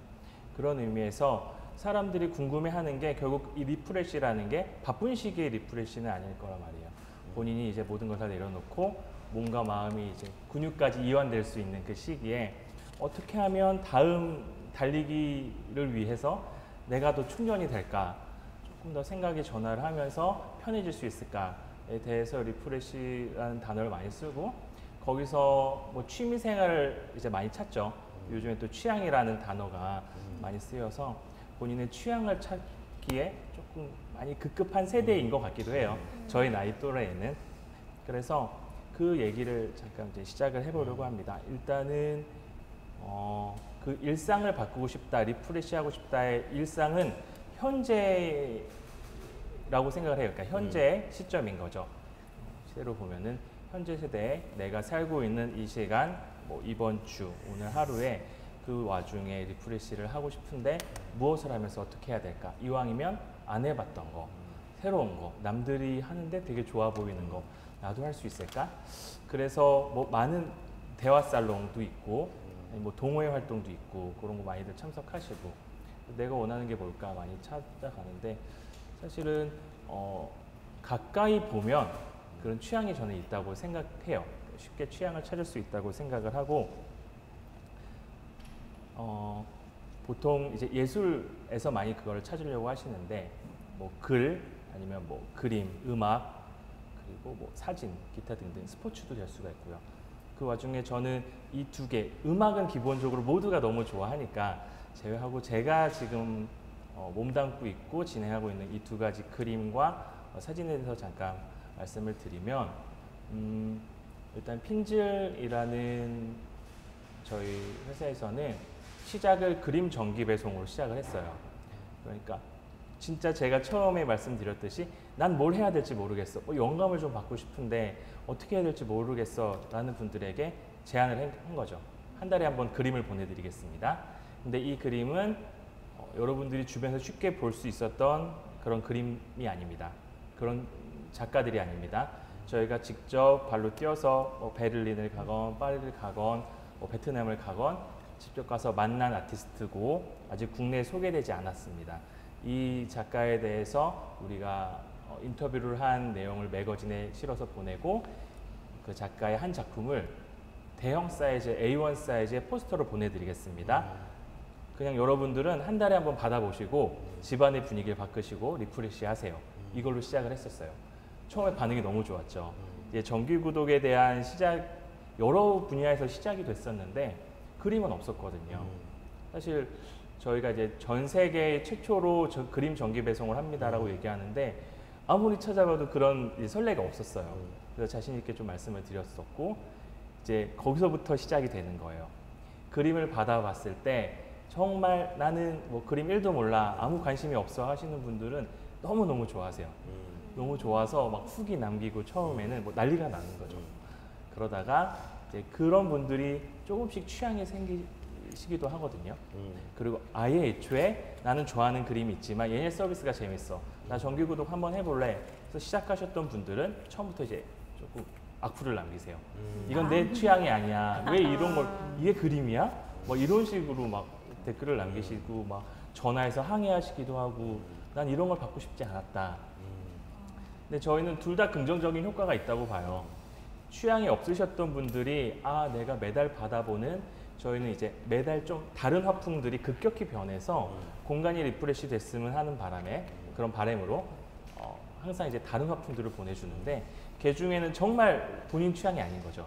그런 의미에서 사람들이 궁금해하는 게 결국 이 리프레시라는 게 바쁜 시기의 리프레시는 아닐 거란 말이에요. 본인이 이제 모든 걸 다 내려놓고 몸과 마음이 이제 근육까지 이완될 수 있는 그 시기에 어떻게 하면 다음 달리기를 위해서 내가 더 충전이 될까, 조금 더 생각의 전환을 하면서 편해질 수 있을까에 대해서 리프레시라는 단어를 많이 쓰고, 거기서 뭐 취미 생활을 이제 많이 찾죠. 요즘에 또 취향이라는 단어가 많이 쓰여서 본인의 취향을 찾기에 조금 많이 급급한 세대인 것 같기도 해요. 저희 나이 또래에는. 그래서 그 얘기를 잠깐 이제 시작을 해보려고 합니다. 일단은 그 일상을 바꾸고 싶다, 리프레시하고 싶다의 일상은 현재라고 생각을 해요. 그러니까 현재의 시점인 거죠. 시대로 보면은 현재 세대에 내가 살고 있는 이 시간, 뭐 이번 주, 오늘 하루에 그 와중에 리프레시를 하고 싶은데 무엇을 하면서 어떻게 해야 될까? 이왕이면 안 해봤던 거, 새로운 거, 남들이 하는데 되게 좋아 보이는 거, 나도 할 수 있을까? 그래서 뭐 많은 대화 살롱도 있고, 뭐 동호회 활동도 있고, 그런 거 많이들 참석하시고, 내가 원하는 게 뭘까 많이 찾아가는데, 사실은 가까이 보면 그런 취향이 저는 있다고 생각해요. 쉽게 취향을 찾을 수 있다고 생각을 하고, 보통 이제 예술에서 많이 그걸 찾으려고 하시는데, 뭐 글, 아니면 뭐 그림, 음악, 그리고 뭐 사진, 기타 등등 스포츠도 될 수가 있고요. 그 와중에 저는 이 두 개, 음악은 기본적으로 모두가 너무 좋아하니까 제외하고 제가 지금 몸담고 있고 진행하고 있는 이 두 가지 그림과 사진에 대해서 잠깐 말씀을 드리면, 일단 핀즐이라는 저희 회사에서는 시작을 그림 전기 배송으로 시작을 했어요. 그러니까 진짜 제가 처음에 말씀드렸듯이 난 뭘 해야 될지 모르겠어, 영감을 좀 받고 싶은데 어떻게 해야 될지 모르겠어 라는 분들에게 제안을 한 거죠. 한 달에 한 번 그림을 보내드리겠습니다. 근데 이 그림은 여러분들이 주변에서 쉽게 볼 수 있었던 그런 그림이 아닙니다. 그런 작가들이 아닙니다. 저희가 직접 발로 뛰어서 베를린을 가건 파리를 가건 베트남을 가건 직접 가서 만난 아티스트고 아직 국내에 소개되지 않았습니다. 이 작가에 대해서 우리가 인터뷰를 한 내용을 매거진에 실어서 보내고, 그 작가의 한 작품을 대형 사이즈, A1 사이즈의 포스터로 보내드리겠습니다. 그냥 여러분들은 한 달에 한번 받아보시고 집안의 분위기를 바꾸시고 리프레시 하세요. 이걸로 시작을 했었어요. 처음에 반응이 너무 좋았죠. 이제 정기 구독에 대한 시작, 여러 분야에서 시작이 됐었는데 그림은 없었거든요. 사실 저희가 이제 전 세계 최초로 그림 정기 배송을 합니다라고 얘기하는데 아무리 찾아봐도 그런 설레가 없었어요. 그래서 자신 있게 좀 말씀을 드렸었고, 이제 거기서부터 시작이 되는 거예요. 그림을 받아봤을 때 정말 나는 뭐 그림 1도 몰라, 아무 관심이 없어 하시는 분들은 너무너무 좋아하세요. 너무 좋아서 막 후기 남기고 처음에는 뭐 난리가 나는 거죠. 그러다가 이제 그런 분들이 조금씩 취향이 생기시기도 하거든요. 그리고 아예 애초에 나는 좋아하는 그림이 있지만 얘네 서비스가 재밌어, 나 정기구독 한번 해볼래. 그래서 시작하셨던 분들은 처음부터 이제 조금 악플을 남기세요. 이건 내 취향이 아니야. 왜 이런 걸, 이게 그림이야? 뭐 이런 식으로 막 댓글을 남기시고 막 전화해서 항의하시기도 하고, 난 이런 걸 받고 싶지 않았다. 근데 저희는 둘 다 긍정적인 효과가 있다고 봐요. 취향이 없으셨던 분들이 내가 매달 받아보는, 저희는 이제 매달 좀 다른 화풍들이 급격히 변해서 공간이 리프레시 됐으면 하는 바람에, 그런 바람으로 항상 이제 다른 화풍들을 보내주는데, 그 중에는 정말 본인 취향이 아닌 거죠.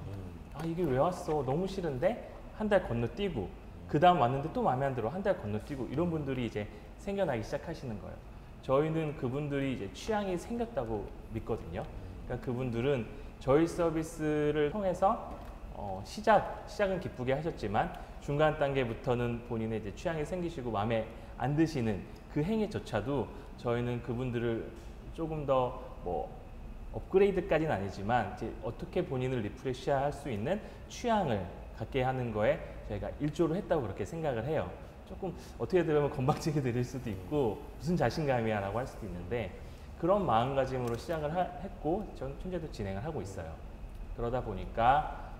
이게 왜 왔어? 너무 싫은데 한 달 건너뛰고, 그 다음 왔는데 또 마음에 안 들어, 한 달 건너뛰고, 이런 분들이 이제 생겨나기 시작하시는 거예요. 저희는 그분들이 이제 취향이 생겼다고 믿거든요. 그러니까 그분들은 저희 서비스를 통해서 시작은 기쁘게 하셨지만 중간 단계부터는 본인의 이제 취향이 생기시고 마음에 안 드시는 그 행위조차도 저희는 그분들을 조금 더 뭐 업그레이드까지는 아니지만 이제 어떻게 본인을 리프레시할 수 있는 취향을 갖게 하는 거에 저희가 일조를 했다고 그렇게 생각을 해요. 조금 어떻게 들으면 건방지게 들릴 수도 있고 무슨 자신감이야 라고 할 수도 있는데, 그런 마음가짐으로 시작을 했고 전 현재도 진행을 하고 있어요. 그러다 보니까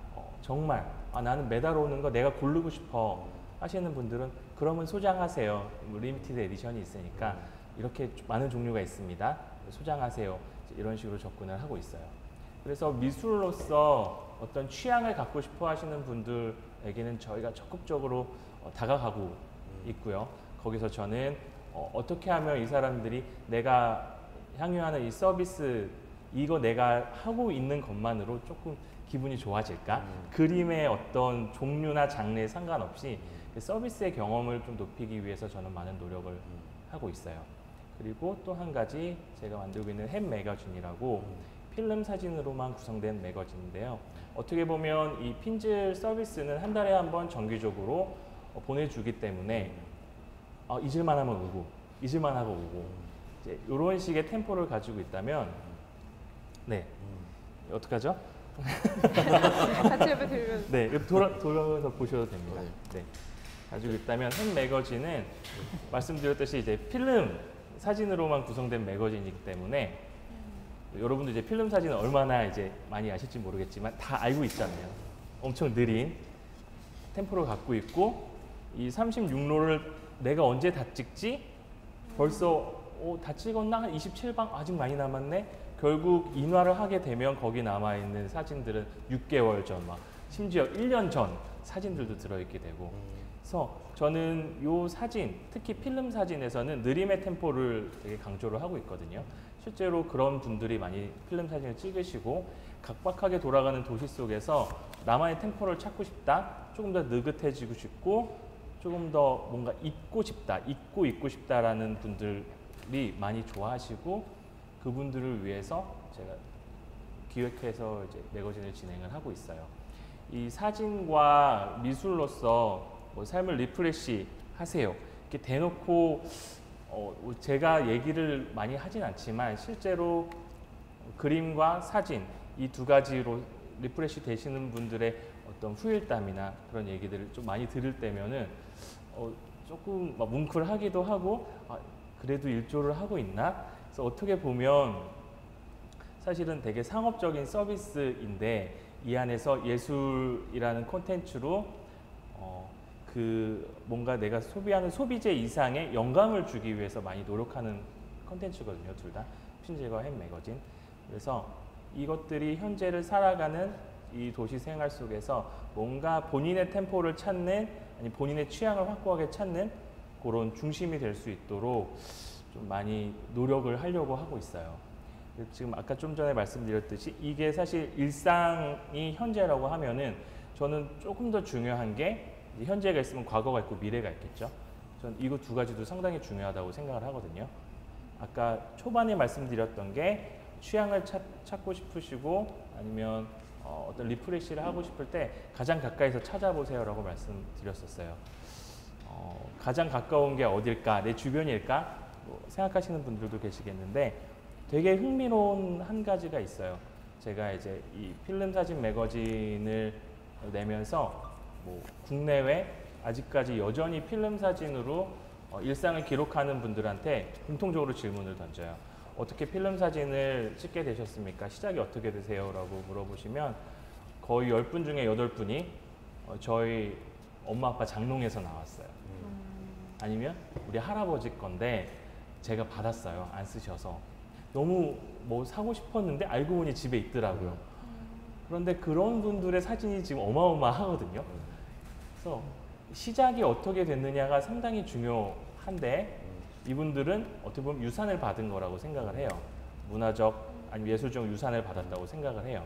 정말 나는 매달 오는 거 내가 고르고 싶어 하시는 분들은 그러면 소장하세요. 뭐 리미티드 에디션이 있으니까 이렇게 많은 종류가 있습니다. 소장하세요. 이런 식으로 접근을 하고 있어요. 그래서 미술로서 어떤 취향을 갖고 싶어 하시는 분들에게는 저희가 적극적으로 다가가고 있고요. 거기서 저는 어떻게 하면 이 사람들이 내가 향유하는 이 서비스 이거 내가 하고 있는 것만으로 조금 기분이 좋아질까? 그림의 어떤 종류나 장르에 상관없이 그 서비스의 경험을 좀 높이기 위해서 저는 많은 노력을 하고 있어요. 그리고 또 한 가지 제가 만들고 있는 햄 매거진이라고 필름 사진으로만 구성된 매거진인데요. 어떻게 보면 이 핀즐 서비스는 한 달에 한 번 정기적으로 보내주기 때문에 잊을만 하면 오고 잊을만 하고 오고 이제 이런 식의 템포를 가지고 있다면 네 어떡하죠? 같이 옆에 들면 네 돌아서 보셔도 됩니다. 네 가지고 있다면 햄 매거진은 말씀드렸듯이 이제 필름 사진으로만 구성된 매거진이기 때문에 여러분도 이제 필름 사진을 얼마나 이제 많이 아실지 모르겠지만 다 알고 있잖아요. 엄청 느린 템포를 갖고 있고 이 36롤을 내가 언제 다 찍지? 벌써 다 찍었나? 한 27방 아직 많이 남았네? 결국 인화를 하게 되면 거기 남아있는 사진들은 6개월 전, 막 심지어 1년 전 사진들도 들어있게 되고 그래서 저는 요 사진, 특히 필름 사진에서는 느림의 템포를 되게 강조를 하고 있거든요. 실제로 그런 분들이 많이 필름 사진을 찍으시고 각박하게 돌아가는 도시 속에서 나만의 템포를 찾고 싶다, 조금 더 느긋해지고 싶고 조금 더 뭔가 잊고 싶다, 잊고 있고 싶다라는 분들이 많이 좋아하시고 그분들을 위해서 제가 기획해서 이제 매거진을 진행을 하고 있어요. 이 사진과 미술로서 뭐 삶을 리프레시 하세요. 이렇게 대놓고 제가 얘기를 많이 하진 않지만 실제로 그림과 사진 이 두 가지로 리프레시 되시는 분들의 어떤 후일담이나 그런 얘기들을 좀 많이 들을 때면은 조금 막 뭉클하기도 하고 그래도 일조를 하고 있나? 그래서 어떻게 보면 사실은 되게 상업적인 서비스인데 이 안에서 예술이라는 콘텐츠로 그 뭔가 내가 소비하는 소비재 이상의 영감을 주기 위해서 많이 노력하는 콘텐츠거든요. 둘 다 핀즐과 햄 매거진. 그래서 이것들이 현재를 살아가는 이 도시 생활 속에서 뭔가 본인의 템포를 찾는 아니 본인의 취향을 확고하게 찾는 그런 중심이 될 수 있도록 좀 많이 노력을 하려고 하고 있어요. 지금 아까 좀 전에 말씀드렸듯이 이게 사실 일상이 현재라고 하면은 저는 조금 더 중요한 게 현재가 있으면 과거가 있고 미래가 있겠죠. 전 이거 두 가지도 상당히 중요하다고 생각을 하거든요. 아까 초반에 말씀드렸던 게 취향을 찾고 싶으시고 아니면 어떤 리프레시를 하고 싶을 때 가장 가까이서 찾아보세요라고 말씀드렸었어요. 가장 가까운 게 어딜까? 내 주변일까? 뭐 생각하시는 분들도 계시겠는데 되게 흥미로운 한 가지가 있어요. 제가 이제 이 필름 사진 매거진을 내면서 뭐 국내외 아직까지 여전히 필름 사진으로 일상을 기록하는 분들한테 공통적으로 질문을 던져요. 어떻게 필름 사진을 찍게 되셨습니까? 시작이 어떻게 되세요? 라고 물어보시면 거의 10분 중에 8분이 저희 엄마 아빠 장롱에서 나왔어요. 아니면 우리 할아버지 건데 제가 받았어요. 안 쓰셔서. 너무 뭐 사고 싶었는데 알고 보니 집에 있더라고요. 그런데 그런 분들의 사진이 지금 어마어마하거든요. 그래서 시작이 어떻게 됐느냐가 상당히 중요한데 이분들은 어떻게 보면 유산을 받은 거라고 생각을 해요. 문화적 아니면 예술적 유산을 받았다고 생각을 해요.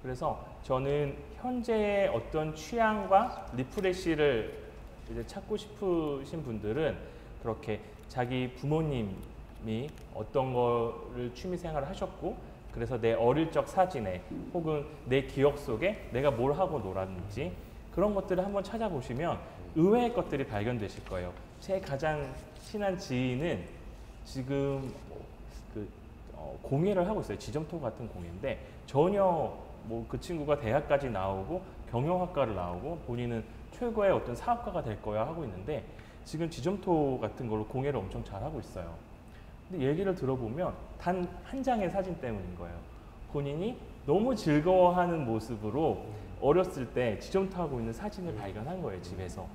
그래서 저는 현재의 어떤 취향과 리프레시를 이제 찾고 싶으신 분들은 그렇게 자기 부모님이 어떤 거를 취미 생활을 하셨고 그래서 내 어릴 적 사진에 혹은 내 기억 속에 내가 뭘 하고 놀았는지 그런 것들을 한번 찾아보시면 의외의 것들이 발견되실 거예요. 제 가장 친한 지인은 지금 공예를 하고 있어요. 지점토 같은 공예인데 전혀 뭐 그 친구가 대학까지 나오고 경영학과를 나오고 본인은 최고의 어떤 사업가가 될 거야 하고 있는데 지금 지점토 같은 걸로 공예를 엄청 잘하고 있어요. 근데 얘기를 들어보면 단 한 장의 사진 때문인 거예요. 본인이 너무 즐거워하는 모습으로 어렸을 때 지점토하고 있는 사진을 발견한 거예요, 집에서.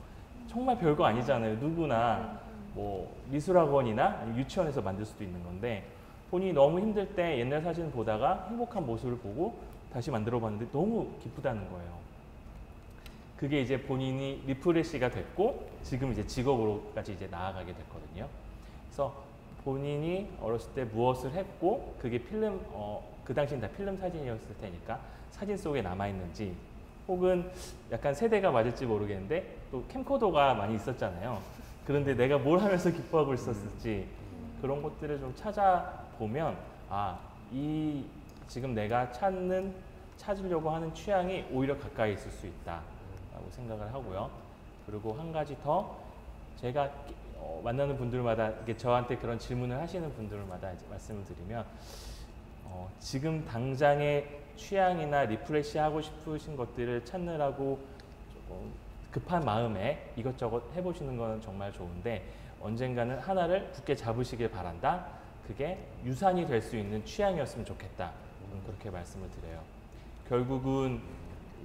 정말 별거 아니잖아요. 누구나 뭐 미술학원이나 아니면 유치원에서 만들 수도 있는 건데 본인이 너무 힘들 때 옛날 사진을 보다가 행복한 모습을 보고 다시 만들어 봤는데 너무 기쁘다는 거예요. 그게 이제 본인이 리프레시가 됐고 지금 이제 직업으로까지 이제 나아가게 됐거든요. 그래서 본인이 어렸을 때 무엇을 했고 그게 필름 그 당시엔 다 필름 사진이었을 테니까 사진 속에 남아 있는지 혹은 약간 세대가 맞을지 모르겠는데 또 캠코더가 많이 있었잖아요. 그런데 내가 뭘 하면서 기뻐하고 있었을지 그런 것들을 좀 찾아보면 이 지금 내가 찾으려고 하는 취향이 오히려 가까이 있을 수 있다라고 생각을 하고요. 그리고 한 가지 더 제가 만나는 분들마다 이렇게 저한테 그런 질문을 하시는 분들마다 이제 말씀을 드리면 지금 당장의 취향이나 리프레시 하고 싶으신 것들을 찾느라고 조금 급한 마음에 이것저것 해보시는 건 정말 좋은데 언젠가는 하나를 굳게 잡으시길 바란다. 그게 유산이 될 수 있는 취향이었으면 좋겠다. 저는 그렇게 말씀을 드려요. 결국은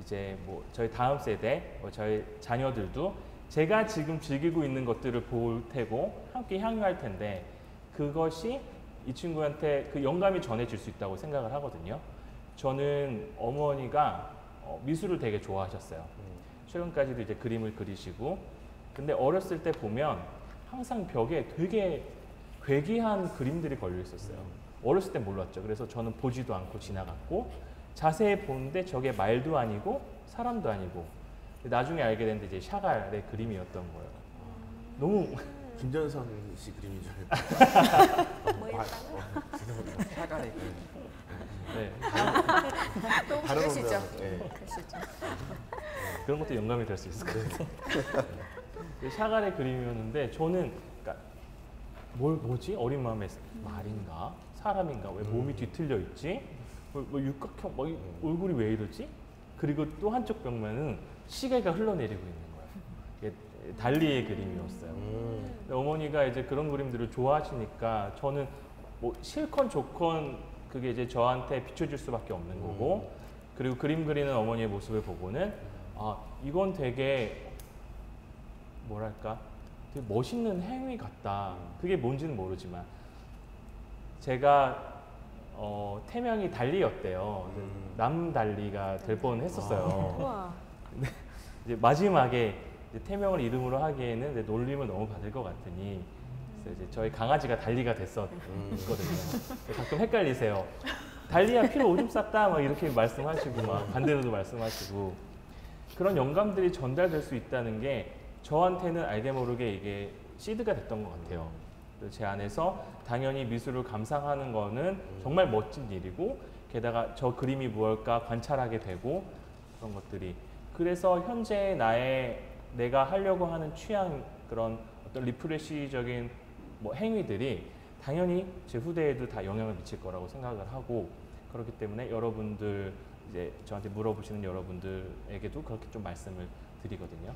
이제 뭐 저희 다음 세대, 저희 자녀들도 제가 지금 즐기고 있는 것들을 볼 테고 함께 향유할 텐데 그것이 이 친구한테 그 영감이 전해질 수 있다고 생각을 하거든요. 저는 어머니가 미술을 되게 좋아하셨어요. 최근까지도 이제 그림을 그리시고 근데 어렸을 때 보면 항상 벽에 되게 괴기한 그림들이 걸려 있었어요. 어렸을 때 몰랐죠. 그래서 저는 보지도 않고 지나갔고 자세히 보는데 저게 말도 아니고 사람도 아니고 나중에 알게 됐는데 이제 샤갈의 그림이었던 거예요. 너무 김전선 씨 그림인 줄 알고. 사가리. 네. 그럴 수 있죠. 네. 그럴 수 있죠. 그런 것도 영감이 될 수 있을 것 같아요. 샤갈의 그림이었는데 저는 그러니까 뭐지? 어린 마음에 말인가? 사람인가? 왜 몸이 뒤틀려 있지? 뭐 육각형, 얼굴이 왜 이러지? 그리고 또 한쪽 벽면은 시계가 흘러내리고 있는 거예요. 이게 달리의 그림이었어요. 근데 어머니가 이제 그런 그림들을 좋아하시니까 저는 뭐 싫건 좋건 그게 이제 저한테 비춰줄 수밖에 없는 거고 그리고 그림 그리는 어머니의 모습을 보고는 이건 되게 뭐랄까 되게 멋있는 행위 같다. 그게 뭔지는 모르지만 제가 태명이 달리였대요. 남달리가 될 뻔했었어요. 우와. 근데 이제 마지막에 이제 태명을 이름으로 하기에는 이제 놀림을 너무 받을 것 같으니 그래서 이제 저희 강아지가 달리가 됐었거든요. 가끔 헷갈리세요. 달리야 피를 오줌 쌌다 막 이렇게 말씀하시고 막 반대로도 말씀하시고 그런 영감들이 전달될 수 있다는 게 저한테는 알게 모르게 이게 시드가 됐던 것 같아요. 제 안에서 당연히 미술을 감상하는 거는 정말 멋진 일이고 게다가 저 그림이 무엇일까 관찰하게 되고 그런 것들이 그래서 현재 내가 하려고 하는 취향 그런 어떤 리프레시적인 뭐 행위들이 당연히 제 후대에도 다 영향을 미칠 거라고 생각을 하고 그렇기 때문에 여러분들 이제 저한테 물어보시는 여러분들에게도 그렇게 좀 말씀을 드리거든요.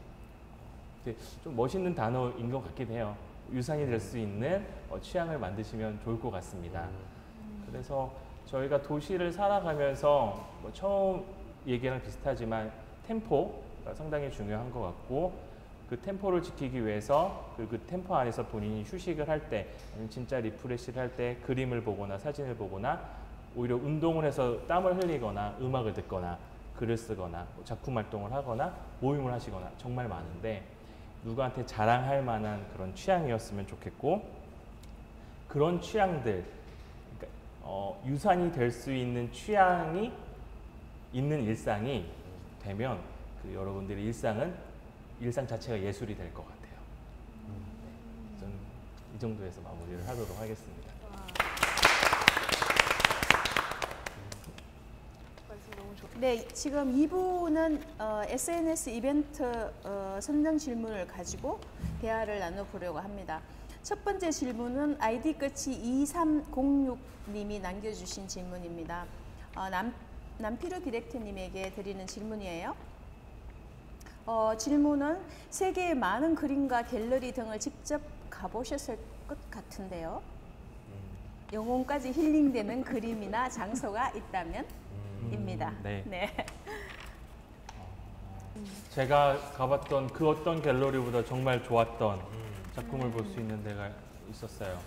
좀 멋있는 단어인 것 같긴 해요. 유산이 될 수 있는 취향을 만드시면 좋을 것 같습니다. 그래서 저희가 도시를 살아가면서 뭐 처음 얘기랑 비슷하지만 템포가 상당히 중요한 것 같고 그 템포를 지키기 위해서 그 템포 안에서 본인이 휴식을 할 때 아니면 진짜 리프레시를 할 때 그림을 보거나 사진을 보거나 오히려 운동을 해서 땀을 흘리거나 음악을 듣거나 글을 쓰거나 작품 활동을 하거나 모임을 하시거나 정말 많은데 누구한테 자랑할 만한 그런 취향이었으면 좋겠고 그런 취향들 그러니까, 유산이 될 수 있는 취향이 있는 일상이 되면 그 여러분들의 일상 자체가 예술이 될 것 같아요. 저는 이 정도에서 마무리를 하도록 하겠습니다. 네, 지금 2부는 SNS 이벤트 선정 질문을 가지고 대화를 나눠보려고 합니다. 첫 번째 질문은 아이디 끝이 2306님이 남겨주신 질문입니다. 남피루 디렉터님에게 드리는 질문이에요. 질문은 세계의 많은 그림과 갤러리 등을 직접 가보셨을 것 같은데요. 영혼까지 힐링되는 그림이나 장소가 있다면? 입니다. 네. 네. 제가 가봤던 그 어떤 갤러리보다 정말 좋았던 작품을 볼 수 있는 데가 있었어요.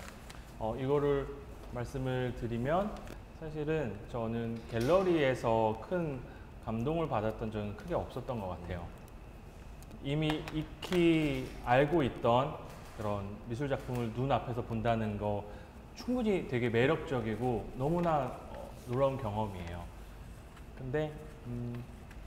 이거를 말씀을 드리면 사실은 저는 갤러리에서 큰 감동을 받았던 적은 크게 없었던 것 같아요. 이미 익히 알고 있던 그런 미술 작품을 눈앞에서 본다는 거 충분히 되게 매력적이고 너무나 놀라운 경험이에요. 근데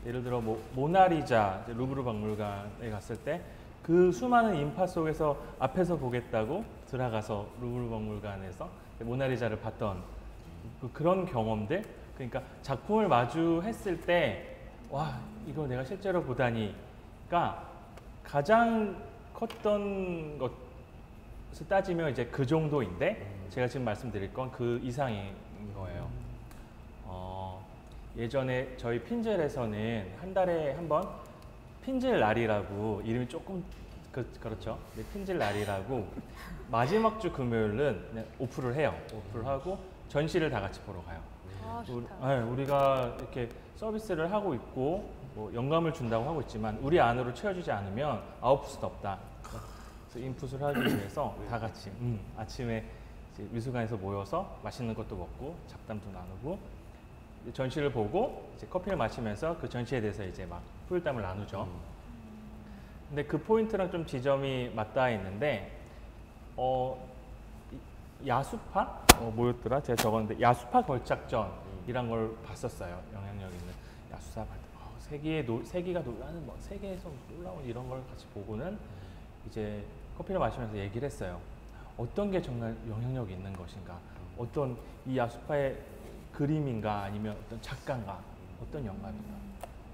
예를 들어 모나리자 루브르 박물관에 갔을 때 그 수많은 인파 속에서 앞에서 보겠다고 들어가서 루브르 박물관에서 모나리자를 봤던 그런 경험들, 그러니까 작품을 마주했을 때 와, 이걸 내가 실제로 보다니까 가장 컸던 것을 따지면 이제 그 정도인데 제가 지금 말씀드릴 건 그 이상인 거예요. 예전에 저희 핀젤에서는 한 달에 한 번 핀젤 날이라고, 이름이 조금 그렇죠. 네, 핀젤 날이라고 마지막 주 금요일은 오프를 해요. 오프를 하고 전시를 다 같이 보러 가요. 아, 좋다. 우리가 이렇게 서비스를 하고 있고 뭐 영감을 준다고 하고 있지만 우리 안으로 채워주지 않으면 아웃풋은 없다. 그래서 인풋을 하기 위해서 다 같이 아침에 이제 미술관에서 모여서 맛있는 것도 먹고 잡담도 나누고 전시를 보고 이제 커피를 마시면서 그 전시에 대해서 이제 막 후일담을 나누죠. 근데 그 포인트랑 좀 지점이 맞닿아 있는데 야수파? 뭐였더라? 제가 적었는데 야수파 걸작전이란 걸 봤었어요. 영향력 있는 야수사 세기가 놀라는 세계에서 놀라운 이런 걸 같이 보고는 이제 커피를 마시면서 얘기를 했어요. 어떤 게 정말 영향력이 있는 것인가? 어떤 이 야수파의 그림인가 아니면 어떤 작가인가? 어떤 영감인가?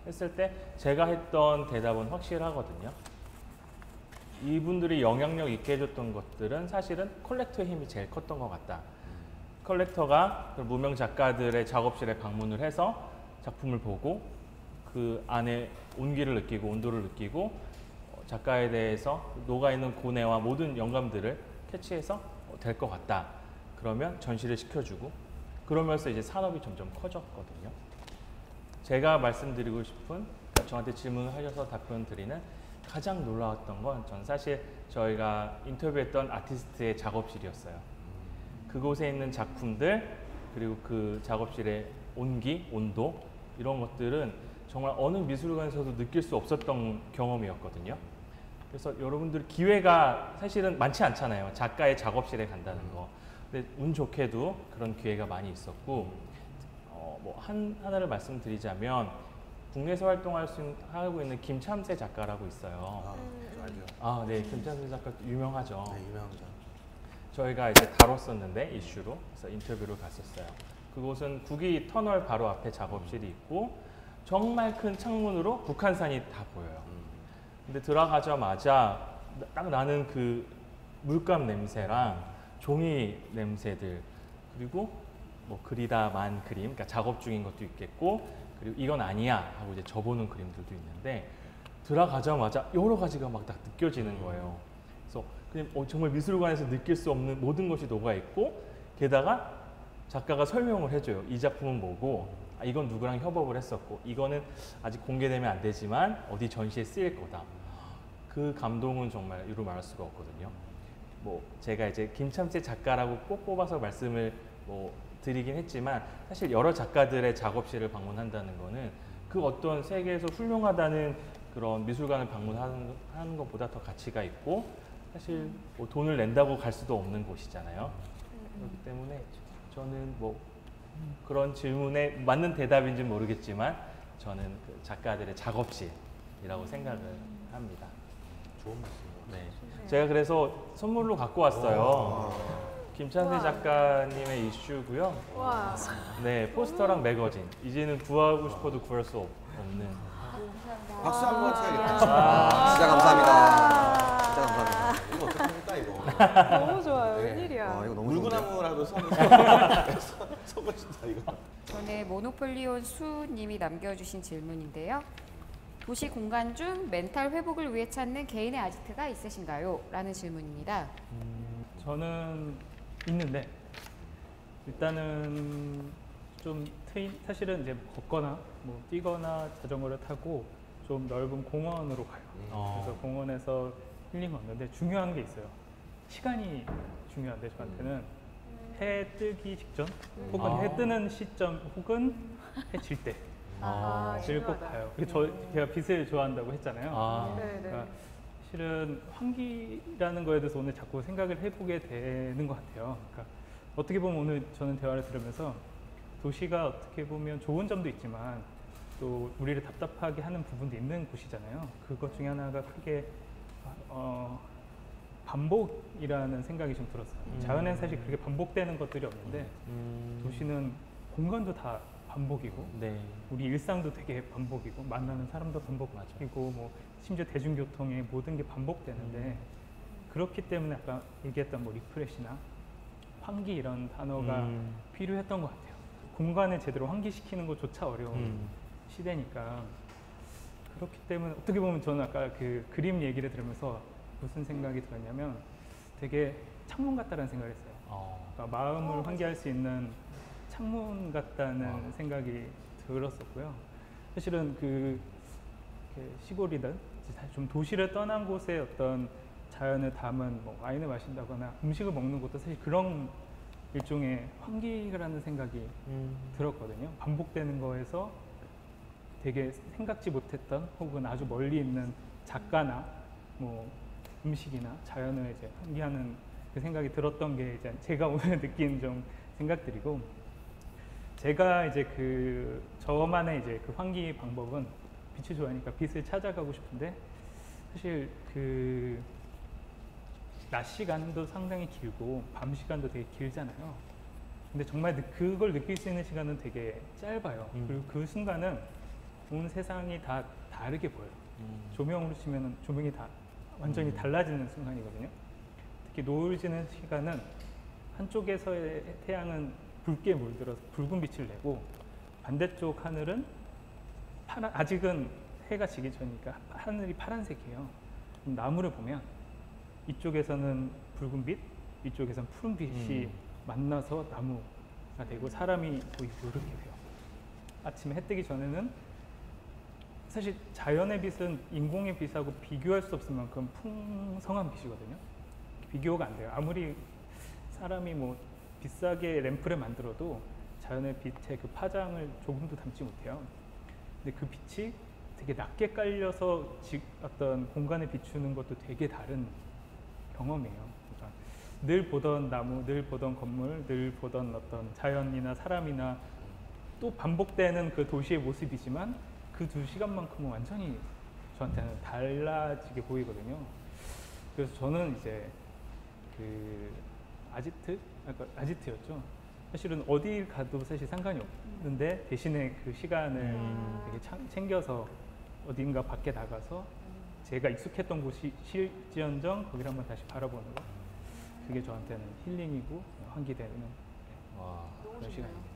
했을 때 제가 했던 대답은 확실하거든요. 이분들이 영향력 있게 해줬던 것들은 사실은 컬렉터의 힘이 제일 컸던 것 같다. 컬렉터가 무명 작가들의 작업실에 방문을 해서 작품을 보고 그 안에 온기를 느끼고 온도를 느끼고 작가에 대해서 녹아있는 고뇌와 모든 영감들을 캐치해서 될 것 같다. 그러면 전시를 시켜주고 그러면서 이제 산업이 점점 커졌거든요. 제가 말씀드리고 싶은, 저한테 질문을 하셔서 답변 드리는 가장 놀라웠던 건 전 사실 저희가 인터뷰했던 아티스트의 작업실이었어요. 그곳에 있는 작품들 그리고 그 작업실의 온기, 온도 이런 것들은 정말 어느 미술관에서도 느낄 수 없었던 경험이었거든요. 그래서 여러분들 기회가 사실은 많지 않잖아요. 작가의 작업실에 간다는 거. 근데 운 좋게도 그런 기회가 많이 있었고 하나를 말씀드리자면 국내에서 하고 있는 김참새 작가라고 있어요. 알죠. 네, 김참새 작가 유명하죠. 네, 유명하죠. 저희가 이제 다뤘었는데 이슈로 그래서 인터뷰를 갔었어요. 그곳은 국이 터널 바로 앞에 작업실이 있고 정말 큰 창문으로 북한산이 다 보여요. 근데 들어가자마자 딱 나는 그 물감 냄새랑 종이 냄새들 그리고 뭐 그리다만 그림, 그러니까 작업 중인 것도 있겠고 그리고 이건 아니야 하고 이제 접어놓은 그림들도 있는데 들어가자마자 여러 가지가 막 딱 느껴지는 거예요. 그래서 그냥 정말 미술관에서 느낄 수 없는 모든 것이 녹아 있고 게다가 작가가 설명을 해줘요. 이 작품은 뭐고 이건 누구랑 협업을 했었고 이거는 아직 공개되면 안 되지만 어디 전시에 쓰일 거다. 그 감동은 정말 이루 말할 수가 없거든요. 제가 이제 김참새 작가라고 꼭 뽑아서 말씀을 드리긴 했지만 사실 여러 작가들의 작업실을 방문한다는 거는 그 어떤 세계에서 훌륭하다는 그런 미술관을 방문하는 것보다 더 가치가 있고 사실 돈을 낸다고 갈 수도 없는 곳이잖아요. 그렇기 때문에 저는 그런 질문에 맞는 대답인지는 모르겠지만 저는 그 작가들의 작업실이라고 생각을 합니다. 좋은 말씀이에요. 네. 제가 그래서 선물로 갖고 왔어요. 김찬세 작가님의 이슈고요. 와. 네, 포스터랑 매거진. 이제는 구하고 싶어도 구할 수 없는. 박수 한번 쳐야겠다. 진짜 감사합니다. 진짜 감사합니다. 이거 어떡합니까 이거? 너무 좋아요. 네. 웬일이야. 이거 너무 좋은데요? 물구나무라도 섞어준다 이거. 전에 모노폴리온 수님이 남겨주신 질문인데요. 도시 공간 중 멘탈 회복을 위해 찾는 개인의 아지트가 있으신가요? 라는 질문입니다. 저는 있는데 일단은 좀 사실은 이제 걷거나 뛰거나 자전거를 타고 좀 넓은 공원으로 가요. 그래서 공원에서 힐링 얻는데 중요한 게 있어요. 시간이 중요한데 저한테는 해 뜨기 직전 혹은 해 뜨는 시점 혹은 해 질 때 를 꼭 중요하다. 가요. 제가 빛을 좋아한다고 했잖아요. 네네. 그러니까 실은 환기라는 거에 대해서 오늘 자꾸 생각을 해보게 되는 것 같아요. 그러니까 어떻게 보면 오늘 저는 대화를 들으면서 도시가 어떻게 보면 좋은 점도 있지만 또 우리를 답답하게 하는 부분도 있는 곳이잖아요. 그것 중에 하나가 크게 반복이라는 생각이 좀 들었어요. 자연엔 사실 그렇게 반복되는 것들이 없는데 도시는 공간도 다 반복이고 네. 우리 일상도 되게 반복이고 만나는 사람도 반복이고 뭐 심지어 대중교통의 모든 게 반복되는데 그렇기 때문에 아까 얘기했던 뭐 리프레시나 환기 이런 단어가 필요했던 것 같아요. 공간을 제대로 환기시키는 것조차 어려운 시대니까 그렇기 때문에 어떻게 보면 저는 아까 그 그림 얘기를 들으면서 무슨 생각이 들었냐면 되게 창문 같다는 생각을 했어요. 그러니까 마음을 환기할 수 있는 창문 같다는 생각이 들었었고요. 사실은 그 시골이든 좀 도시를 떠난 곳에 어떤 자연을 담은 뭐 와인을 마신다거나 음식을 먹는 것도 사실 그런 일종의 환기라는 생각이 들었거든요. 반복되는 거에서 되게 생각지 못했던 혹은 아주 멀리 있는 작가나 뭐 음식이나 자연을 이제 환기하는 그 생각이 들었던 게 이제 제가 오늘 느낀 좀 생각들이고 제가 이제 그 저만의 이제 그 환기 방법은 빛을 좋아하니까 빛을 찾아가고 싶은데 사실 그 낮 시간도 상당히 길고 밤 시간도 되게 길잖아요. 근데 정말 그걸 느낄 수 있는 시간은 되게 짧아요. 그리고 그 순간은 온 세상이 다 다르게 보여요. 조명으로 치면 조명이 다 완전히 달라지는 순간이거든요. 특히 노을 지는 시간은 한쪽에서의 태양은 붉게 물들어서 붉은 빛을 내고 반대쪽 하늘은 아직은 해가 지기 전이니까 하늘이 파란색이에요. 나무를 보면 이쪽에서는 붉은 빛, 이쪽에서는 푸른 빛이 만나서 나무가 되고 사람이 보이고 이렇게 돼요. 아침에 해 뜨기 전에는 사실 자연의 빛은 인공의 빛하고 비교할 수 없을 만큼 풍성한 빛이거든요. 비교가 안 돼요. 아무리 사람이 뭐 비싸게 램프를 만들어도 자연의 빛의 그 파장을 조금도 담지 못해요. 근데 그 빛이 되게 낮게 깔려서 어떤 공간에 비추는 것도 되게 다른 경험이에요. 그러니까 늘 보던 나무, 늘 보던 건물, 늘 보던 어떤 자연이나 사람이나 또 반복되는 그 도시의 모습이지만 그 2시간만큼은 완전히 저한테는 달라지게 보이거든요. 그래서 저는 이제 그 아지트였죠. 사실은 어디 가도 사실 상관이 없는데 대신에 그 시간을 되게 챙겨서 어딘가 밖에 나가서 제가 익숙했던 곳이 실지언정 거기를 한번 다시 바라보는 거. 그게 저한테는 힐링이고 환기되는 그런 시간입니다.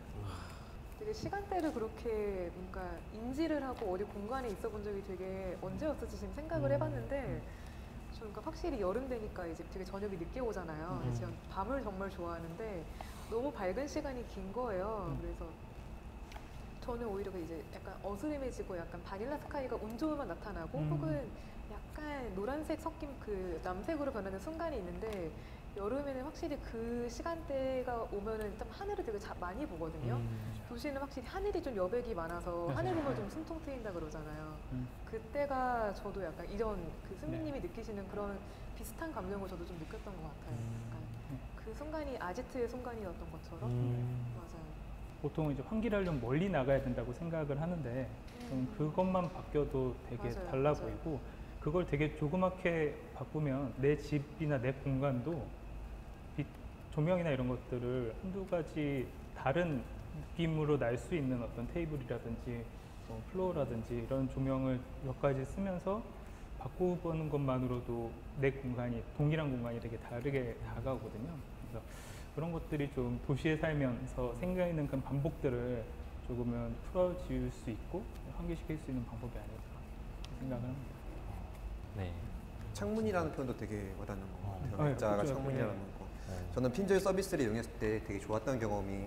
되게 시간대를 그렇게 뭔가 인지를 하고 어디 공간에 있어 본 적이 되게 언제였을지 지금 생각을 해봤는데 그러니까 확실히 여름 되니까 이제 되게 저녁이 늦게 오잖아요. 그래서 밤을 정말 좋아하는데 너무 밝은 시간이 긴 거예요. 그래서 저는 오히려 이제 약간 어스름해지고 약간 바닐라 스카이가 운 좋으면 나타나고 혹은 약간 노란색 섞인 그 남색으로 변하는 순간이 있는데 여름에는 확실히 그 시간대가 오면은 좀 하늘을 되게 많이 보거든요. 도시는 확실히 하늘이 좀 여백이 많아서 하늘 보면 좀 숨통 트인다 그러잖아요. 그때가 저도 약간 이런 그 스미님이 느끼시는 그런 비슷한 감정을 저도 좀 느꼈던 것 같아요. 약간 그 순간이 아지트의 순간이었던 것처럼. 맞아요. 보통 이제 환기를 하려면 멀리 나가야 된다고 생각을 하는데 그것만 바뀌어도 되게 맞아요. 달라 맞아요. 보이고 그걸 되게 조그맣게 바꾸면 내 집이나 내 공간도 빛, 조명이나 이런 것들을 한두 가지 다른 느낌으로 날 수 있는 어떤 테이블이라든지 뭐 플로어라든지 이런 조명을 몇 가지 쓰면서 바꾸보는 것만으로도 내 공간이 동일한 공간이 되게 다르게 다가오거든요. 그래서 그런 것들이 좀 도시에 살면서 생겨있는 그런 반복들을 조금은 풀어지울 수 있고 환기시킬 수 있는 방법이 아닐까 생각을 합니다. 네. 창문이라는 표현도 되게 와닿는 것 같아요. 네, 글자가 그렇죠. 창문이라는 네. 거. 저는 핀조이 서비스를 이용했을 때 되게 좋았던 경험이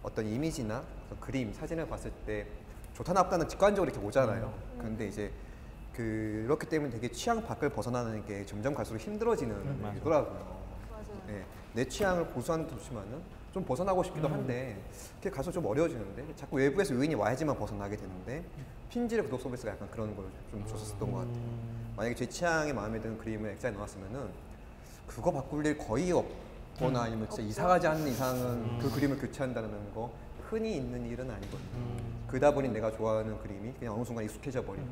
어떤 이미지나 어떤 그림, 사진을 봤을 때 좋다 나쁘다는 직관적으로 이렇게 오잖아요. 근데 이제 그렇기 때문에 되게 취향 밖을 벗어나는 게 점점 갈수록 힘들어지는 맞아. 거더라고요. 맞아요. 네, 내 취향을 고수하는 도시만은 좀 벗어나고 싶기도 한데 그게 갈수록 좀 어려워지는데 자꾸 외부에서 요인이 와야지만 벗어나게 되는데 핀질의 구독 서비스가 약간 그런 걸 좀 줬었던 것 같아요. 만약에 제 취향에 마음에 드는 그림을 엑사에 넣었으면은 그거 바꿀 일 거의 없거나 아니면 진짜 이사 가지 않는 이상은 그 그림을 교체한다는 거 흔히 있는 일은 아니거든요. 그러다 보니 내가 좋아하는 그림이 그냥 어느 순간 익숙해져 버리고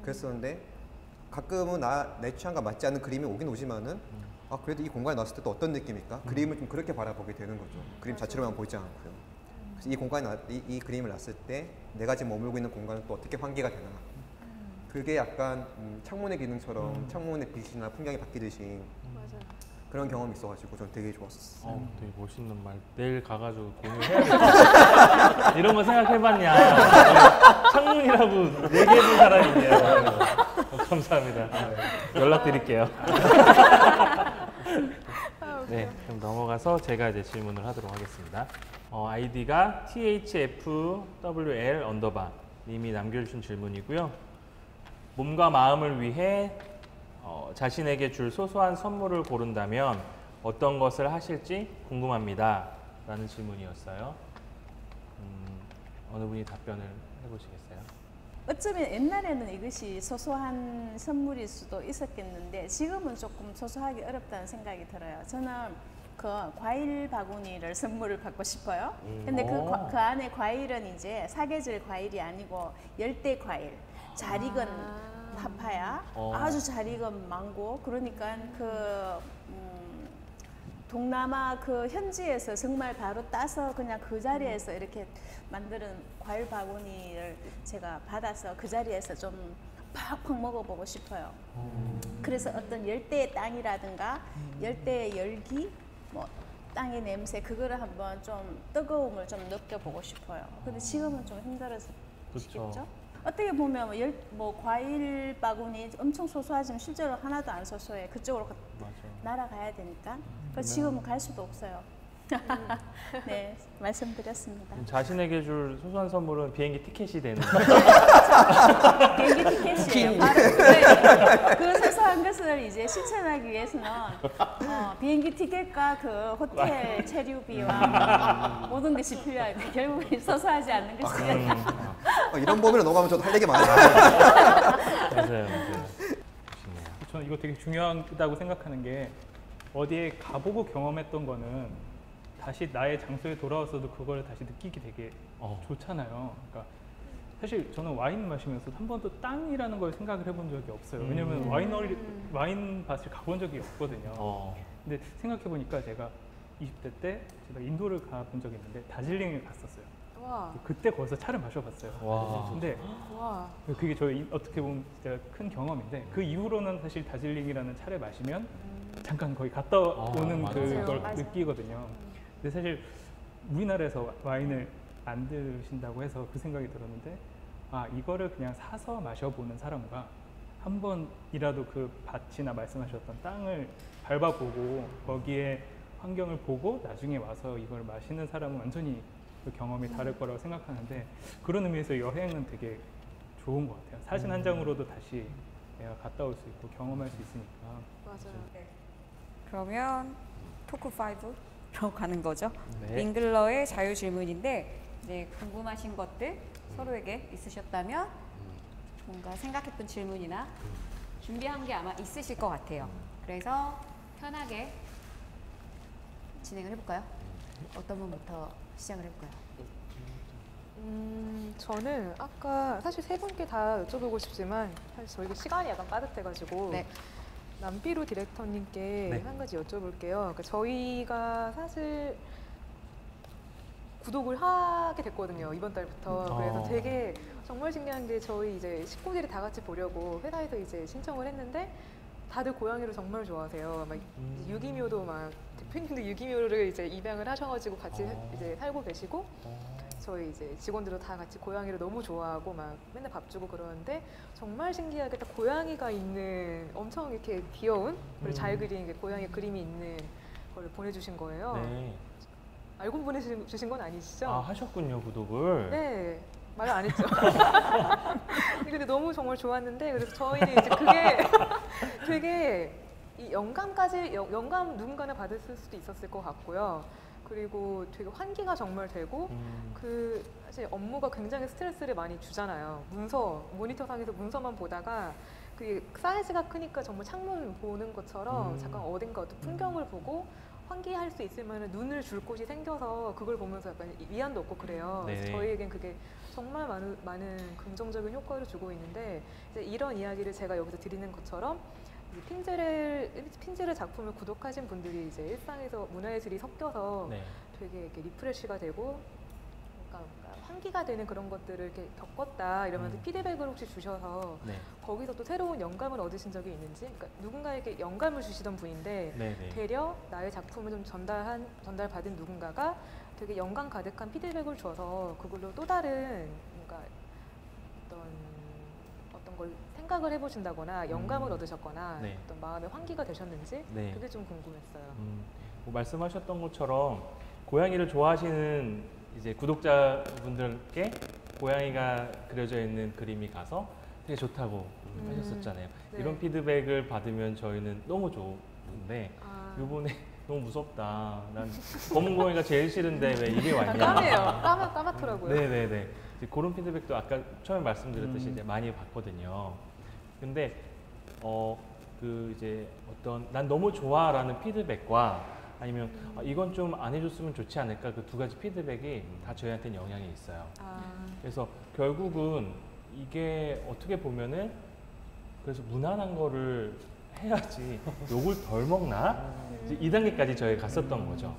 그랬었는데 가끔은 내 취향과 맞지 않는 그림이 오긴 오지만은 아 그래도 이 공간에 놨을 때 또 어떤 느낌일까? 그림을 좀 그렇게 바라보게 되는 거죠. 그림 자체로만 보지 않고요. 그래서 이 공간에 이 그림을 놨을 때 내가 지금 머물고 있는 공간은 또 어떻게 환기가 되나? 그게 약간 창문의 기능처럼 창문의 빛이나 풍경이 바뀌듯이 맞아요. 그런 경험이 있어가지고 전 되게 좋았었어요. 되게 멋있는 말. 내일 가가지고 공유해야겠다. 이런 거 생각해봤냐. 창문이라고 얘기해준 사람이 있네요. 감사합니다. 연락드릴게요. 네, 그럼 넘어가서 제가 이제 질문을 하도록 하겠습니다. 아이디가 THFWL_ 님이 남겨주신 질문이고요. 몸과 마음을 위해 자신에게 줄 소소한 선물을 고른다면 어떤 것을 하실지 궁금합니다. 라는 질문이었어요. 어느 분이 답변을 해보시겠어요? 어쩌면 옛날에는 이것이 소소한 선물일 수도 있었겠는데 지금은 조금 소소하기 어렵다는 생각이 들어요. 저는 그 과일 바구니를 선물을 받고 싶어요. 근데 그 안에 과일은 이제 사계절 과일이 아니고 열대 과일, 잘 익은 파파야, 아주 잘 익은 망고. 그러니까 동남아 그 현지에서 정말 바로 따서 그냥 그 자리에서 이렇게 만드는 과일 바구니를 제가 받아서 그 자리에서 좀 팍팍 먹어보고 싶어요. 그래서 어떤 열대의 땅이라든가 열대의 열기, 뭐 땅의 냄새 그거를 한번 좀 뜨거움을 좀 느껴보고 싶어요. 근데 지금은 좀 힘들어지겠죠? 어떻게 보면 뭐 과일 바구니 엄청 소소하지만 실제로 하나도 안 소소해. 그쪽으로 날아가야 되니까. 그래서 지금은 갈 수도 없어요. 네, 말씀드렸습니다. 자신에게 줄 소소한 선물은 비행기 티켓이 되는 비행기 티켓이에요. 바로 네. 그 소소한 것을 이제 실천하기 위해서는 비행기 티켓과 그 호텔 체류비와 모든 것이 필요합니다. 결국은 소소하지 않는 것이 이런 범위로 넘어가면 저도 할 얘기 많아요. 맞아요. 저는 이거 되게 중요하다고 생각하는 게 어디에 가보고 경험했던 거는 다시 나의 장소에 돌아와서도 그걸 다시 느끼기 되게 좋잖아요. 그러니까 사실 저는 와인 마시면서 한 번도 땅이라는 걸 생각을 해본 적이 없어요. 왜냐면 와인 밭을 가본 적이 없거든요. 근데 생각해 보니까 제가 20대 때 제가 인도를 가본 적이 있는데 다질링을 갔었어요. 와. 그때 거기서 차를 마셔봤어요. 근데 그게 저희 어떻게 보면 진짜 큰 경험인데 그 이후로는 사실 다질링이라는 차를 마시면 잠깐 거기 갔다 오는 그걸 느끼거든요. 근데 사실 우리나라에서 와인을 안 드신다고 해서 그 생각이 들었는데 이거를 그냥 사서 마셔보는 사람과 한 번이라도 그 밭이나 말씀하셨던 땅을 밟아보고 거기에 환경을 보고 나중에 와서 이걸 마시는 사람은 완전히 그 경험이 다를 거라고 생각하는데 그런 의미에서 여행은 되게 좋은 것 같아요. 사진 한 장으로도 다시 내가 갔다 올 수 있고 경험할 수 있으니까. 맞아요. 네. 그러면 토크 5로 가는 거죠. 네. 밍글러의 자유 질문인데 이제 궁금하신 것들 서로에게 있으셨다면 뭔가 생각했던 질문이나 준비한 게 아마 있으실 것 같아요. 그래서 편하게 진행을 해볼까요? 어떤 분부터 시작을 해볼까요? 저는 아까 사실 세 분께 다 여쭤보고 싶지만 사실 저희가 시간이 약간 빠듯해가지고 네. 남비루 디렉터님께 네. 한 가지 여쭤볼게요. 그러니까 저희가 사실 구독을 하게 됐거든요. 이번 달부터. 그래서 되게 정말 신기한 게 저희 이제 식구들이 다 같이 보려고 회사에서 이제 신청을 했는데 다들 고양이를 정말 좋아하세요. 막 유기묘도 막 대표님도 유기묘를 이제 입양을 하셔가지고 같이 이제 살고 계시고 저희 이제 직원들도 다 같이 고양이를 너무 좋아하고 막 맨날 밥 주고 그러는데 정말 신기하게 딱 고양이가 있는 엄청 이렇게 귀여운 그리고 잘 그린 고양이 그림이 있는 걸 보내주신 거예요. 네. 알고 보내주신 건 아니시죠? 하셨군요, 구독을. 네. 말을 안 했죠. 근데 너무 정말 좋았는데 그래서 저희는 이제 그게 되게 이 영감 누군가는 받을 수도 있었을 것 같고요. 그리고 되게 환기가 정말 되고 그 사실 업무가 굉장히 스트레스를 많이 주잖아요. 모니터상에서 문서만 보다가 그 사이즈가 크니까 정말 창문 보는 것처럼 잠깐 어딘가 어떤 풍경을 보고 환기할 수 있으면 눈을 줄 곳이 생겨서 그걸 보면서 약간 위안도 얻고 그래요. 그래서 저희에겐 그게 정말 많은 긍정적인 효과를 주고 있는데 이제 이런 이야기를 제가 여기서 드리는 것처럼 핀즈레 작품을 구독하신 분들이 이제 일상에서 문화의 질이 섞여서 되게 이렇게 리프레시가 되고 그러니까 환기가 되는 그런 것들을 이렇게 겪었다 이러면서 피드백을 혹시 주셔서 거기서 또 새로운 영감을 얻으신 적이 있는지, 그러니까 누군가에게 영감을 주시던 분인데 되려 나의 작품을 좀 전달받은 누군가가 되게 영감 가득한 피드백을 줘서 그걸로 또 다른 뭔가 어떤 걸 생각을 해보신다거나 영감을 얻으셨거나 어떤 마음의 환기가 되셨는지 그게 좀 궁금했어요. 뭐 말씀하셨던 것처럼 고양이를 좋아하시는 이제 구독자분들께 고양이가 그려져 있는 그림이 가서 되게 좋다고 하셨었잖아요. 이런 피드백을 받으면 저희는 너무 좋은데 이번에 너무 무섭다. 난 검은 고양이가 제일 싫은데 왜 이게 왔냐. 까매요. 까맣더라고요. 네네네. 그런 피드백도 아까 처음에 말씀드렸듯이 이제 많이 받거든요. 근데 그 이제 어떤 난 너무 좋아라는 피드백과 아니면 이건 좀 안 해줬으면 좋지 않을까, 그 두 가지 피드백이 다 저희한테는 영향이 있어요. 그래서 결국은 이게 어떻게 보면은 그래서 무난한 거를 해야지 욕을 덜 먹나? 이제 이 단계까지 저희가 갔었던 거죠.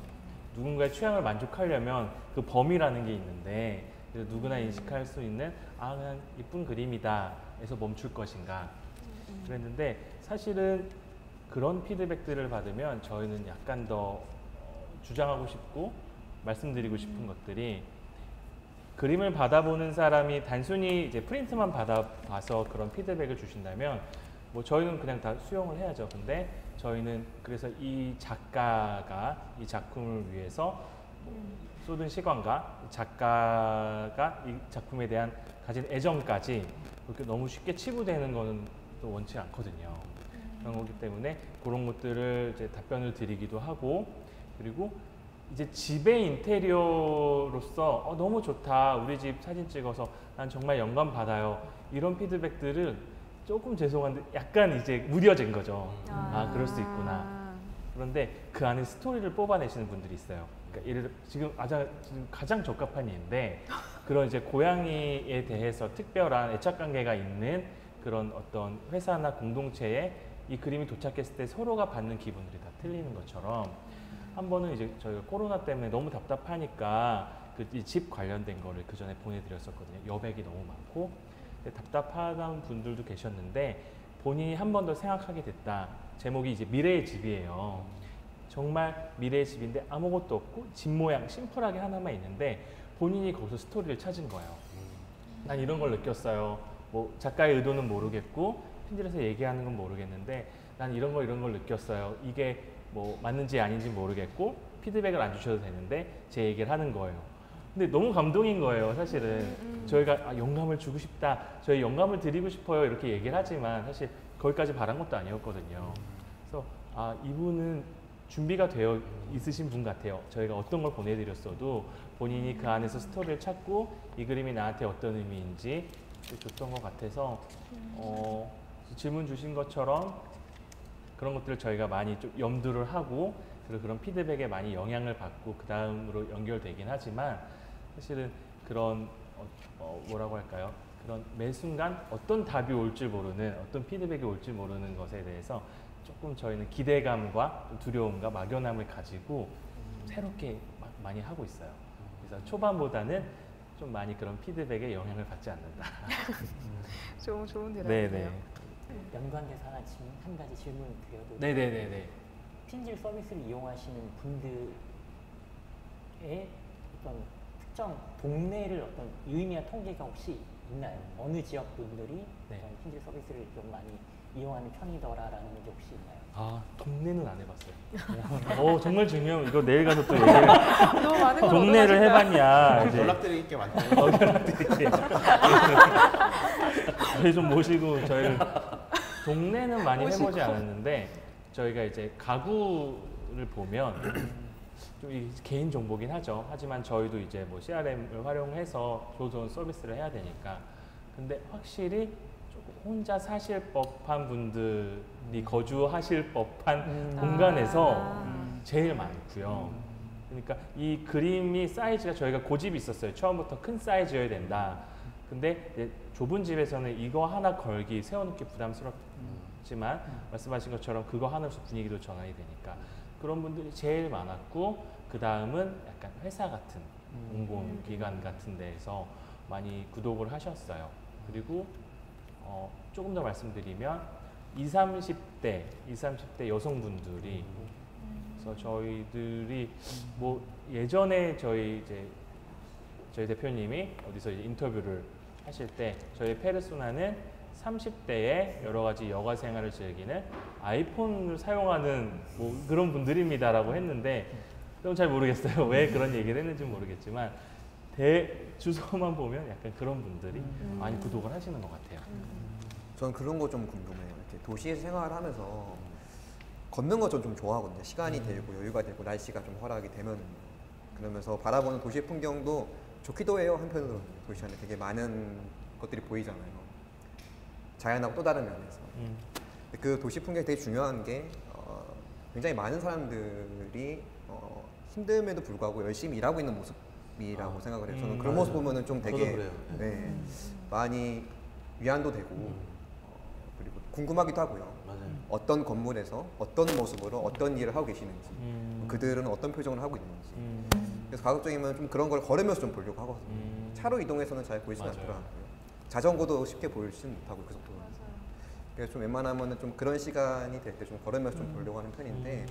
누군가의 취향을 만족하려면 그 범위라는 게 있는데 그래서 누구나 인식할 수 있는 그냥 이쁜 그림이다 해서 멈출 것인가 그랬는데, 사실은 그런 피드백들을 받으면 저희는 약간 더 주장하고 싶고 말씀드리고 싶은 것들이, 그림을 받아보는 사람이 단순히 이제 프린트만 받아봐서 그런 피드백을 주신다면 뭐 저희는 그냥 다 수용을 해야죠. 근데 저희는 그래서 이 작가가 이 작품을 위해서 쏟은 시간과 작가가 이 작품에 대한 가진 애정까지 그렇게 너무 쉽게 치부되는 거는 또 원치 않거든요. 그런 거기 때문에 그런 것들을 이제 답변을 드리기도 하고, 그리고 이제 집의 인테리어로서 너무 좋다, 우리 집 사진 찍어서 난 정말 영감 받아요, 이런 피드백들은 조금 죄송한데 약간 이제 무뎌진 거죠. 그럴 수 있구나. 그런데 그 안에 스토리를 뽑아내시는 분들이 있어요. 그러니까 예를 들어 지금 가장 적합한 예인데, 그런 이제 고양이에 대해서 특별한 애착관계가 있는 그런 어떤 회사나 공동체에 이 그림이 도착했을 때 서로가 받는 기분들이 다 틀리는 것처럼, 한 번은 이제 저희가 코로나 때문에 너무 답답하니까 그 집 관련된 거를 그 전에 보내드렸었거든요. 여백이 너무 많고 답답하다는 분들도 계셨는데, 본인이 한 번 더 생각하게 됐다. 제목이 이제 미래의 집이에요. 정말 미래의 집인데 아무것도 없고 집 모양 심플하게 하나만 있는데 본인이 거기서 스토리를 찾은 거예요. 난 이런 걸 느꼈어요. 뭐 작가의 의도는 모르겠고 핀들에서 얘기하는 건 모르겠는데 난 이런 걸 느꼈어요. 이게 뭐 맞는지 아닌지 모르겠고 피드백을 안 주셔도 되는데 제 얘기를 하는 거예요. 근데 너무 감동인 거예요, 사실은. 저희가 영감을 주고 싶다, 저희 영감을 드리고 싶어요, 이렇게 얘기를 하지만 사실 거기까지 바란 것도 아니었거든요. 그래서 이분은 준비가 되어 있으신 분 같아요. 저희가 어떤 걸 보내드렸어도 본인이 그 안에서 스토리를 찾고 이 그림이 나한테 어떤 의미인지 줬던 것 같아서 질문 주신 것처럼 그런 것들을 저희가 많이 좀 염두를 하고, 그리고 그런 피드백에 많이 영향을 받고 그 다음으로 연결되긴 하지만, 사실은 그런 뭐라고 할까요? 그런 매 순간 어떤 답이 올지 모르는, 어떤 피드백이 올지 모르는 것에 대해서 조금 저희는 기대감과 두려움과 막연함을 가지고 새롭게 많이 하고 있어요. 그래서 초반보다는 좀 많이 그런 피드백에 영향을 받지 않는다. 좋은 대답이네요. 네네. 연관돼서 한 가지 질문 드려도 네네네네. 핀질 서비스를 이용하시는 분들의 어떤 특정 동네를 어떤 유의미한 통계가 혹시 있나요? 어느 지역 분들이 핀질 서비스를 좀 많이 이용하는 편이더라라는 게 혹시 있나요? 동네는 안 해봤어요. 정말 중요해요. 이거 내일 가서 또 얘기를. 너무 많은 걸 동네를 해봤냐. 연락드릴 게 많네요. 연락드릴게. 저희 좀 모시고 저희를 동네는 많이 해보지 모시고. 않았는데 저희가 이제 가구를 보면 좀 이게 개인 정보긴 하죠. 하지만 저희도 이제 뭐 CRM을 활용해서 좋은 서비스를 해야 되니까. 근데 확실히 조금 혼자 사실 법한 분들이 거주하실 법한 공간에서 제일 많고요. 그러니까 이 그림이 사이즈가 저희가 고집이 있었어요. 처음부터 큰 사이즈여야 된다. 근데 이제 좁은 집에서는 이거 하나 걸기 세워놓기 부담스럽지만 말씀하신 것처럼 그거 하나로서 분위기도 전환이 되니까 그런 분들이 제일 많았고 그 다음은 약간 회사 같은 공공기관 같은 데에서 많이 구독을 하셨어요. 그리고 조금 더 말씀드리면 20, 30대 여성분들이 그래서 저희들이 뭐 예전에 저희 대표님이 어디서 이제 인터뷰를 하실 때 저희 페르소나는 30대의 여러 가지 여가 생활을 즐기는 아이폰을 사용하는 뭐 그런 분들입니다라고 했는데 좀 잘 모르겠어요. 왜 그런 얘기를 했는지 모르겠지만 주소만 보면 약간 그런 분들이 많이 구독을 하시는 것 같아요. 저는 그런 거 좀 궁금해요. 이렇게 도시에서 생활하면서 걷는 거 좀 좋아하거든요. 시간이 되고 여유가 되고 날씨가 좀 허락이 되면 그러면서 바라보는 도시의 풍경도 좋기도 해요. 한편으로는 도시 안에 되게 많은 것들이 보이잖아요. 자연하고 또 다른 면에서. 근데 그 도시 풍경이 되게 중요한 게 굉장히 많은 사람들이 힘듦에도 불구하고 열심히 일하고 있는 모습이라고 생각을 해요. 저는 그런 모습 보면은 좀 되게 그래요. 네, 많이 위안도 되고 그리고 궁금하기도 하고요. 맞아요. 어떤 건물에서 어떤 모습으로 어떤 일을 하고 계시는지 그들은 어떤 표정을 하고 있는지 그래서 가급적이면 좀 그런 걸 걸으면서 좀 보려고 하거든요. 차로 이동해서는 잘 보이지는 맞아요. 않더라고요. 자전거도 쉽게 보이지는 못하고 그 속도로. 그래서 좀 웬만하면 좀 그런 시간이 될 때 좀 걸으면서 좀 보려고 하는 편인데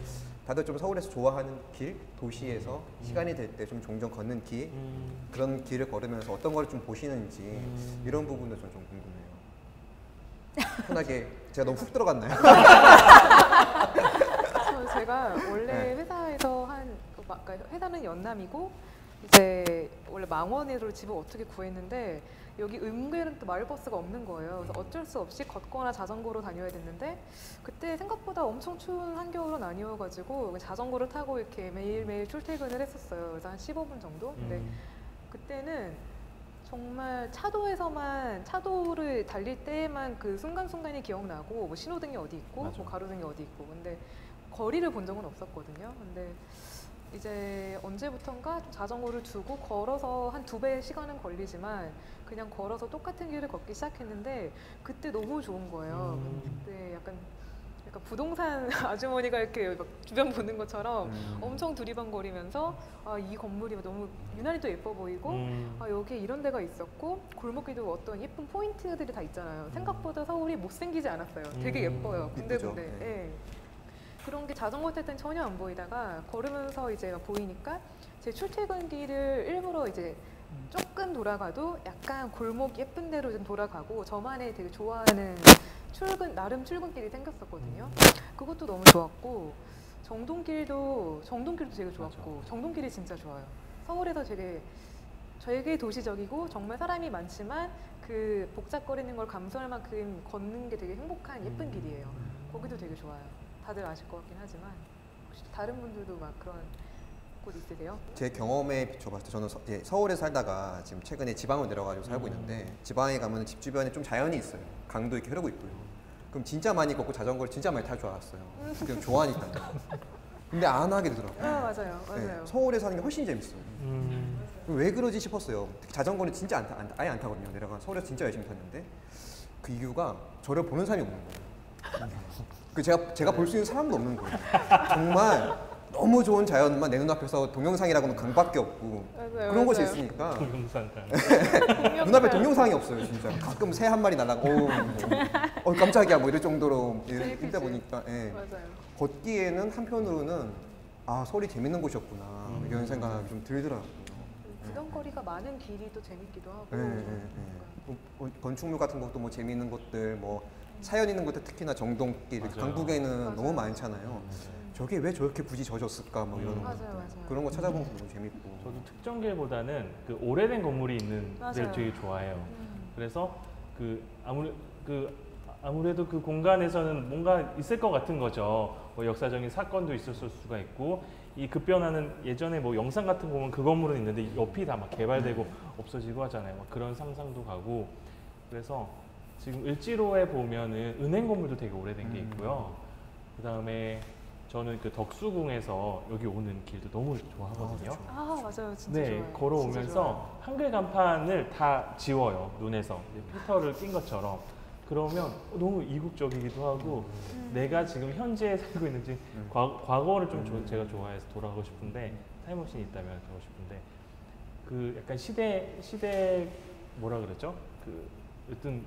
다들 좀 서울에서 좋아하는 길, 도시에서 시간이 될 때 좀 종종 걷는 길 그런 길을 걸으면서 어떤 걸 좀 보시는지 이런 부분도 좀 궁금해요. 편하게 제가 너무 훅 들어갔나요? 제가 원래 네. 회사에서 그러니까 회사는 연남이고 이제 원래 망원으로 집을 어떻게 구했는데 여기 은근은 또 마을버스가 없는 거예요. 그래서 어쩔 수 없이 걷거나 자전거로 다녀야 됐는데 그때 생각보다 엄청 추운 한겨울은 아니어가지고 자전거를 타고 이렇게 매일매일 출퇴근을 했었어요. 그래서 한 15분 정도. 근데 그때는 정말 차도를 달릴 때에만 그 순간순간이 기억나고 뭐 신호등이 어디 있고 맞아. 뭐 가로등이 어디 있고 근데 거리를 본 적은 없었거든요. 근데 이제 언제부턴가 좀 자전거를 두고 걸어서 한 2배 시간은 걸리지만 그냥 걸어서 똑같은 길을 걷기 시작했는데 그때 너무 좋은 거예요. 그때 약간 부동산 아주머니가 이렇게 막 주변 보는 것처럼 엄청 두리번거리면서 이 건물이 너무 유난히 또 예뻐 보이고 여기에 이런 데가 있었고 골목길도 어떤 예쁜 포인트들이 다 있잖아요. 생각보다 서울이 못생기지 않았어요. 되게 예뻐요. 군데군데. 이쁘죠. 예. 그런 게 자전거 탈 땐 전혀 안 보이다가 걸으면서 이제 보이니까 제 출퇴근길을 일부러 이제 조금 돌아가도 약간 골목 예쁜 데로 좀 돌아가고 저만의 되게 좋아하는 나름 출근길이 생겼었거든요. 그것도 너무 좋았고 정동길도 되게 좋았고 정동길이 진짜 좋아요. 서울에서 되게 도시적이고 정말 사람이 많지만 그 복잡거리는 걸 감수할 만큼 걷는 게 되게 행복한 예쁜 길이에요. 거기도 되게 좋아요. 다들 아실 것 같긴 하지만 혹시 다른 분들도 막 그런 곳 있으세요? 제 경험에 비춰봤을 때 저는 서울에 살다가 지금 최근에 지방으로 내려가지고 살고 있는데 지방에 가면 집 주변에 좀 자연이 있어요. 강도 이렇게 흐르고 있고요. 그럼 진짜 많이 걷고 자전거를 진짜 많이 탈 줄 알았어요. 그냥 좋아하니까요. 근데 안 하게 되더라고요. 맞아요. 네, 서울에 사는 게 훨씬 재밌어요. 왜 그러지 싶었어요. 특히 자전거는 진짜 아예 안 타거든요. 내려가 서울에서 진짜 열심히 탔는데 그 이유가 저를 보는 사람이 없는 거예요. 제가 볼 수 있는 사람도 없는 거예요. 정말 너무 좋은 자연만 내 눈앞에서 동영상이라고는 강밖에 없고 맞아요, 그런 곳이 맞아요. 있으니까 동영상 눈앞에 동영상이 없어요. 진짜 가끔 새 한 마리 날아가고 깜짝이야 뭐 이럴 정도로 있다 보니까 맞아요. 걷기에는 한편으로는 서울이 재밌는 곳이었구나 이런 생각이 좀 들더라고요. 구경거리가 많은 길이 또 재밌기도 하고 건축물 같은 것도 뭐 재미있는 곳들 뭐 사연 있는 곳들 특히나 정동길 맞아요. 강북에는 맞아요. 너무 많잖아요. 저게 왜 저렇게 굳이 젖었을까 뭐 이런 맞아요, 것들. 맞아요. 그런 거 찾아보는 것도 너무 재밌고. 저도 특정길보다는 그 오래된 건물이 있는 데를 맞아요. 되게 좋아해요. 그래서 아무래도 그 공간에서는 뭔가 있을 것 같은 거죠. 뭐 역사적인 사건도 있었을 수가 있고, 이 급변하는 예전에 뭐 영상 같은 거 보면 그 건물은 있는데 옆이 다 막 개발되고 없어지고 하잖아요. 막 그런 상상도 가고. 그래서 지금 을지로에 보면은 은행 건물도 되게 오래된 게 있고요. 그 다음에 저는 그 덕수궁에서 여기 오는 길도 너무 좋아하거든요. 아 맞아요, 진짜 네, 좋아요. 진짜 걸어오면서 좋아요. 한글 간판을 다 지워요, 눈에서. 필터를 낀 것처럼. 그러면 너무 이국적이기도 하고, 내가 지금 현재에 살고 있는지, 과거를 좀 제가 좋아해서 돌아가고 싶은데, 타임머신이 있다면 가고 싶은데, 그 약간 시대, 뭐라 그러죠? 어떤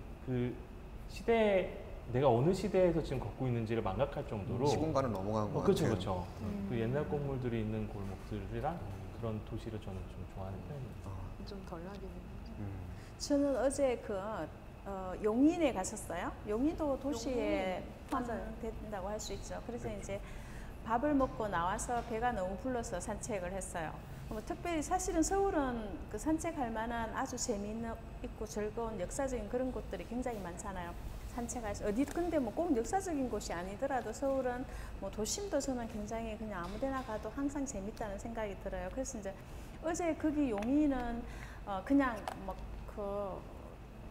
내가 어느 시대에서 지금 걷고 있는지를 망각할 정도로 시공간을 넘어간 것 그렇죠, 같아요. 그렇죠. 그 옛날 건물들이 있는 골목들이랑 그런 도시를 저는 좀 좋아하는 편입니다. 좀 덜 하긴 저는 어제 용인에 갔었어요. 용인도 도시에 맞아요. 포함된다고 할 수 있죠. 그래서 이제 밥을 먹고 나와서 배가 너무 불러서 산책을 했어요. 뭐 특별히 사실은 서울은 그 산책할 만한 아주 재미있고 즐거운 역사적인 그런 곳들이 굉장히 많잖아요. 산책할 수 근데 뭐 꼭 역사적인 곳이 아니더라도 서울은 뭐 도심도 저는 굉장히 그냥 아무데나 가도 항상 재밌다는 생각이 들어요. 그래서 이제 어제 거기 용인은 그냥 막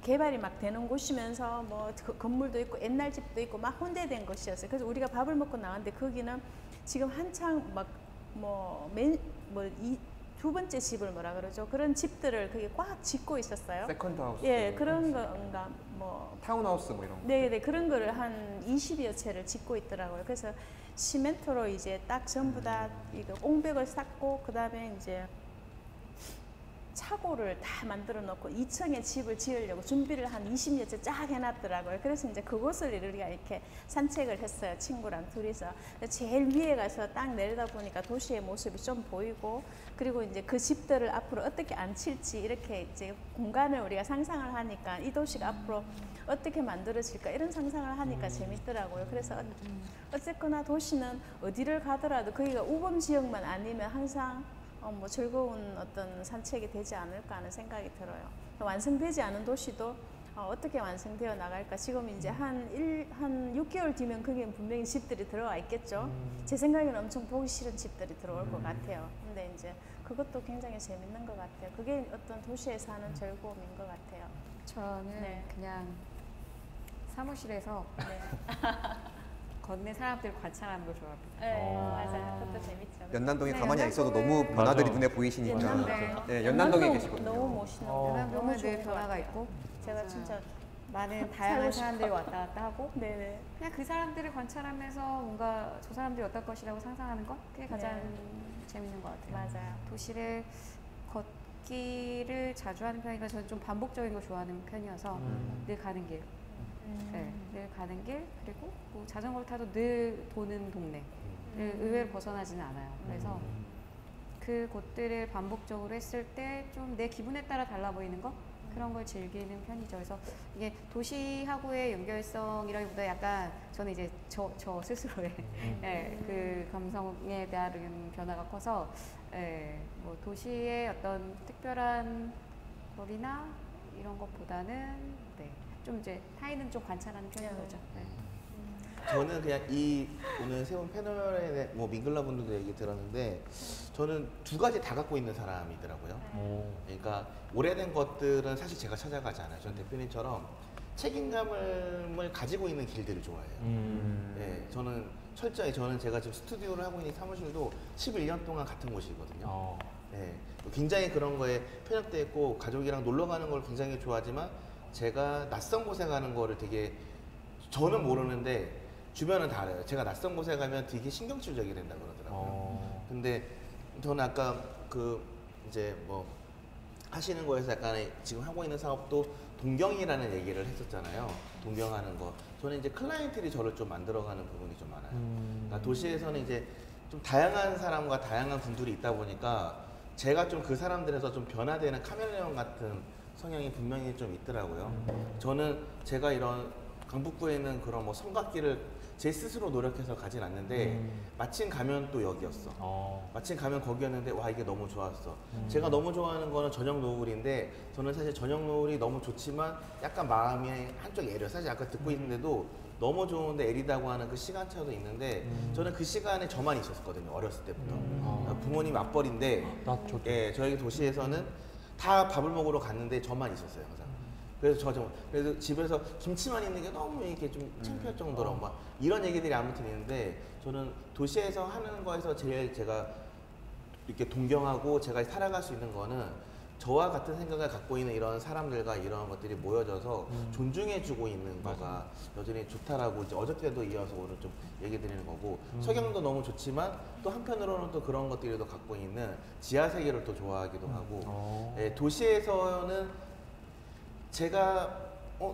개발이 막 되는 곳이면서 뭐 건물도 있고 옛날 집도 있고 막 혼대된 곳이었어요. 그래서 우리가 밥을 먹고 나왔는데 거기는 지금 한창 두 번째 집을 뭐라 그러죠? 그런 집들을 그게 꽉 짓고 있었어요. 세컨드 하우스. 예, 그런 건가 뭐 타운하우스 뭐 이런 거. 네, 그런 거를 한 20여 채를 짓고 있더라고요. 그래서 시멘트로 이제 딱 전부 다 이거 옹벽을 쌓고 그다음에 이제 차고를 다 만들어 놓고 2층에 집을 지으려고 준비를 한 20여 채 쫙 해놨더라고요. 그래서 이제 그곳을 우리가 이렇게 산책을 했어요. 친구랑 둘이서. 제일 위에 가서 딱 내려다 보니까 도시의 모습이 좀 보이고, 그리고 이제 그 집들을 앞으로 어떻게 앉힐지 이렇게 이제 공간을 우리가 상상을 하니까 이 도시가 앞으로 어떻게 만들어질까 이런 상상을 하니까 재밌더라고요. 그래서 어쨌거나 도시는 어디를 가더라도 거기가 우범 지역만 아니면 항상 뭐 즐거운 어떤 산책이 되지 않을까 하는 생각이 들어요. 완성되지 않은 도시도 어떻게 완성되어 나갈까. 지금 이제 한 6개월 뒤면 거기엔 분명히 집들이 들어와 있겠죠. 제 생각에는 엄청 보기 싫은 집들이 들어올 것 같아요. 근데 이제 그것도 굉장히 재밌는 것 같아요. 그게 어떤 도시에 사는 즐거움인 것 같아요. 저는 네. 그냥 사무실에서 걷는 사람들 관찰하는 걸 좋아합니다. 네, 맞아요. 그것도 재밌죠. 연남동에 네, 가만히 있어도 연남동은- 너무 변화들이 맞아. 눈에 보이시니까. 연남동. 네, 연남동에 계시거든요. 너무 멋있는 연남동은 늘 좋은 것 변화가 같아요. 있고 제가 맞아요. 진짜 많은 다양한 살고 싶어요. 사람들이 왔다 갔다 하고 네네. 그냥 그 사람들을 관찰하면서 뭔가 저 사람들이 어떨 것이라고 상상하는 것 그게 가장 재밌는 것 같아요. 맞아요. 도시를 걷기를 자주 하는 편이라 저는 좀 반복적인 걸 좋아하는 편이어서 늘 가는 길, 네, 늘 가는 길 그리고 뭐 자전거를 타도 늘 도는 동네를 의외로 벗어나지는 않아요. 그래서 그 곳들을 반복적으로 했을 때 좀 내 기분에 따라 달라 보이는 것 그런 걸 즐기는 편이죠. 그래서 이게 도시하고의 연결성이라기보다 약간 저는 이제 저 스스로의 예, 그 감성에 대한 변화가 커서 뭐 도시의 어떤 특별한 거리나 이런 것보다는 좀 이제 타인은 좀 관찰하는 편인 거죠. 네. 저는 그냥 오늘 세 분 패널에 뭐 민글라 분들도 얘기 들었는데 저는 두 가지 다 갖고 있는 사람이더라고요. 그러니까 오래된 것들은 사실 제가 찾아가지 않아요. 저는 대표님처럼 책임감을 가지고 있는 길들을 좋아해요. 네, 저는 제가 지금 스튜디오를 하고 있는 사무실도 11년 동안 같은 곳이거든요. 네, 굉장히 그런 거에 편협돼 있고 가족이랑 놀러 가는 걸 굉장히 좋아하지만 제가 낯선 곳에 가는 거를 되게 저는 모르는데 주변은 다 알아요. 제가 낯선 곳에 가면 되게 신경질적이 된다 그러더라고요. 근데 저는 아까 이제 뭐 하시는 거에서 약간 지금 하고 있는 사업도 동경이라는 얘기를 했었잖아요. 동경하는 거. 저는 이제 클라이언트들이 저를 좀 만들어가는 부분이 좀 많아요. 그러니까 도시에서는 이제 좀 다양한 사람과 다양한 분들이 있다 보니까 제가 좀 그 사람들에서 좀 변화되는 카멜레온 같은 성향이 분명히 좀 있더라고요. 저는 제가 이런 강북구에 있는 그런 뭐 성곽길을 제 스스로 노력해서 가진 않는데 마침 가면 또 여기였어. 마침 가면 거기였는데 와 이게 너무 좋았어. 제가 너무 좋아하는 거는 저녁 노을인데 저는 사실 저녁 노을이 너무 좋지만 약간 마음이 한쪽 애려. 사실 아까 듣고 있는데도 너무 좋은데 애리다고 하는 그 시간차도 있는데 저는 그 시간에 저만 있었거든요. 어렸을 때부터. 부모님 맞벌인데 예, 저희 도시에서는 다 밥을 먹으러 갔는데 저만 있었어요. 항상. 그래서 집에서 김치만 있는 게 너무 이렇게 좀 창피할 정도로 막 이런 얘기들이 아무튼 있는데 저는 도시에서 하는 거에서 제일 제가 이렇게 동경하고 제가 살아갈 수 있는 거는 저와 같은 생각을 갖고 있는 이런 사람들과 이런 것들이 모여져서 존중해주고 있는 거가 여전히 좋다라고 이제 어저께도 이어서 오늘 좀 얘기 드리는 거고 석영도 너무 좋지만 또 한편으로는 또 그런 것들이 또 갖고 있는 지하 세계를 또 좋아하기도 하고 예, 도시에서는 제가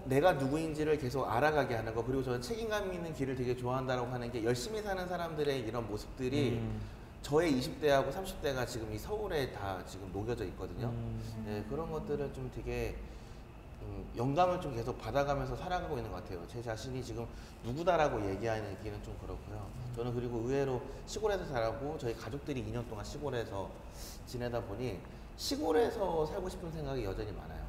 내가 누구인지를 계속 알아가게 하는 거 그리고 저는 책임감 있는 길을 되게 좋아한다고 하는 게 열심히 사는 사람들의 이런 모습들이 저의 20대하고 30대가 지금 이 서울에 다 지금 녹여져 있거든요. 네, 그런 것들을 좀 되게 영감을 좀 계속 받아가면서 살아가고 있는 것 같아요. 제 자신이 지금 누구다라고 얘기하기는 좀 그렇고요. 저는 그리고 의외로 시골에서 자라고 저희 가족들이 2년 동안 시골에서 지내다 보니 시골에서 살고 싶은 생각이 여전히 많아요.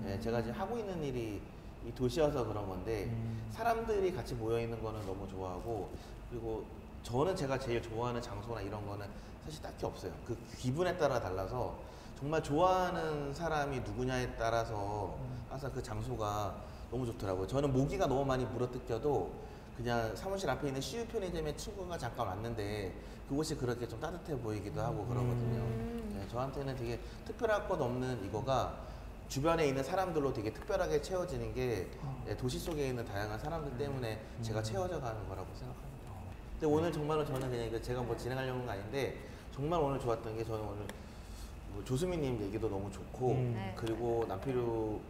네, 제가 지금 하고 있는 일이 이 도시여서 그런 건데 사람들이 같이 모여 있는 거는 너무 좋아하고 그리고 저는 제가 제일 좋아하는 장소나 이런 거는 사실 딱히 없어요. 그 기분에 따라 달라서 정말 좋아하는 사람이 누구냐에 따라서 항상 그 장소가 너무 좋더라고요. 저는 모기가 너무 많이 물어뜯겨도 그냥 사무실 앞에 있는 CU 편의점에 친구가 잠깐 왔는데 그곳이 그렇게 좀 따뜻해 보이기도 하고 그러거든요. 네, 저한테는 되게 특별할 것 없는 이거가 주변에 있는 사람들로 되게 특별하게 채워지는 게 도시 속에 있는 다양한 사람들 때문에 제가 채워져 가는 거라고 생각합니다. 근데 오늘 정말로 저는 그냥 제가 뭐 진행하려는 건 아닌데 정말 오늘 좋았던 게 저는 오늘 뭐 조수미님 얘기도 너무 좋고 그리고 남필우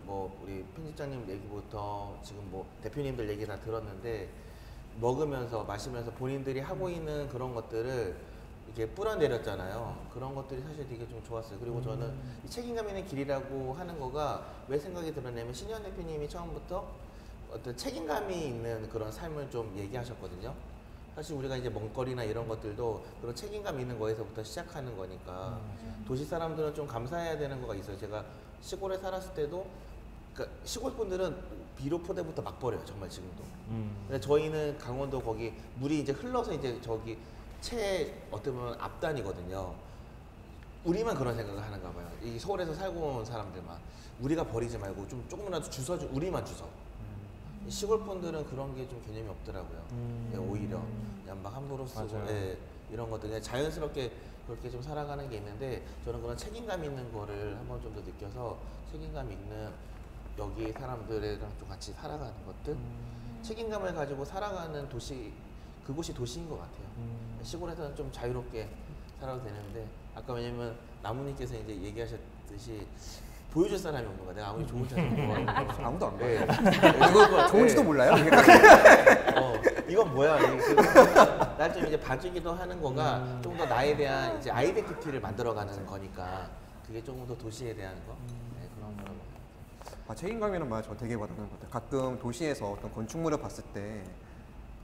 뭐 우리 편집장님 얘기부터 지금 뭐 대표님들 얘기 다 들었는데 먹으면서 마시면서 본인들이 하고 있는 그런 것들을 이렇게 뿌려내렸잖아요. 그런 것들이 사실 되게 좀 좋았어요. 그리고 저는 이 책임감 있는 길이라고 하는 거가 왜 생각이 들었냐면 신현 대표님이 처음부터 어떤 책임감이 있는 그런 삶을 좀 얘기하셨거든요. 사실 우리가 이제 먹거리나 이런 것들도 그런 책임감 있는 거에서부터 시작하는 거니까 도시 사람들은 좀 감사해야 되는 거가 있어요. 제가 시골에 살았을 때도 그러니까 시골 분들은 비료 포대부터 막 버려요. 정말 지금도. 근데 저희는 강원도 거기 물이 이제 흘러서 이제 저기 채 어떻게 보면 앞단이거든요. 우리만 그런 생각을 하는가 봐요. 이 서울에서 살고 온 사람들만 우리가 버리지 말고 좀 조금이라도 주워줘 우리만 주워. 시골 분들은 그런 게 좀 개념이 없더라고요. 예, 오히려 그냥 막 함부로 쓰고 예, 이런 것들 그냥 자연스럽게 그렇게 좀 살아가는 게 있는데 저는 그런 책임감 있는 거를 한번 좀 더 느껴서 책임감 있는 여기 사람들이랑 좀 같이 살아가는 것들 책임감을 가지고 살아가는 도시 그곳이 도시인 것 같아요. 시골에서는 좀 자유롭게 살아도 되는데 아까 왜냐면 나무님께서 이제 얘기하셨듯이 보여줄 사람이 없는 거야. 내가 아무리 좋은 차를 아무도 안 봐요. 네. 이거 좋은지도 몰라요? 이건 뭐야? 날 좀 이제 봐주기도 하는 거가 좀 더 나에 대한 이제 아이덴티티를 만들어가는 거니까 그게 조금 더 도시에 대한 거 네, 그런 거라고. 책임감이라는 말 저 되게 와닿는 것 같아요. 가끔 도시에서 어떤 건축물을 봤을 때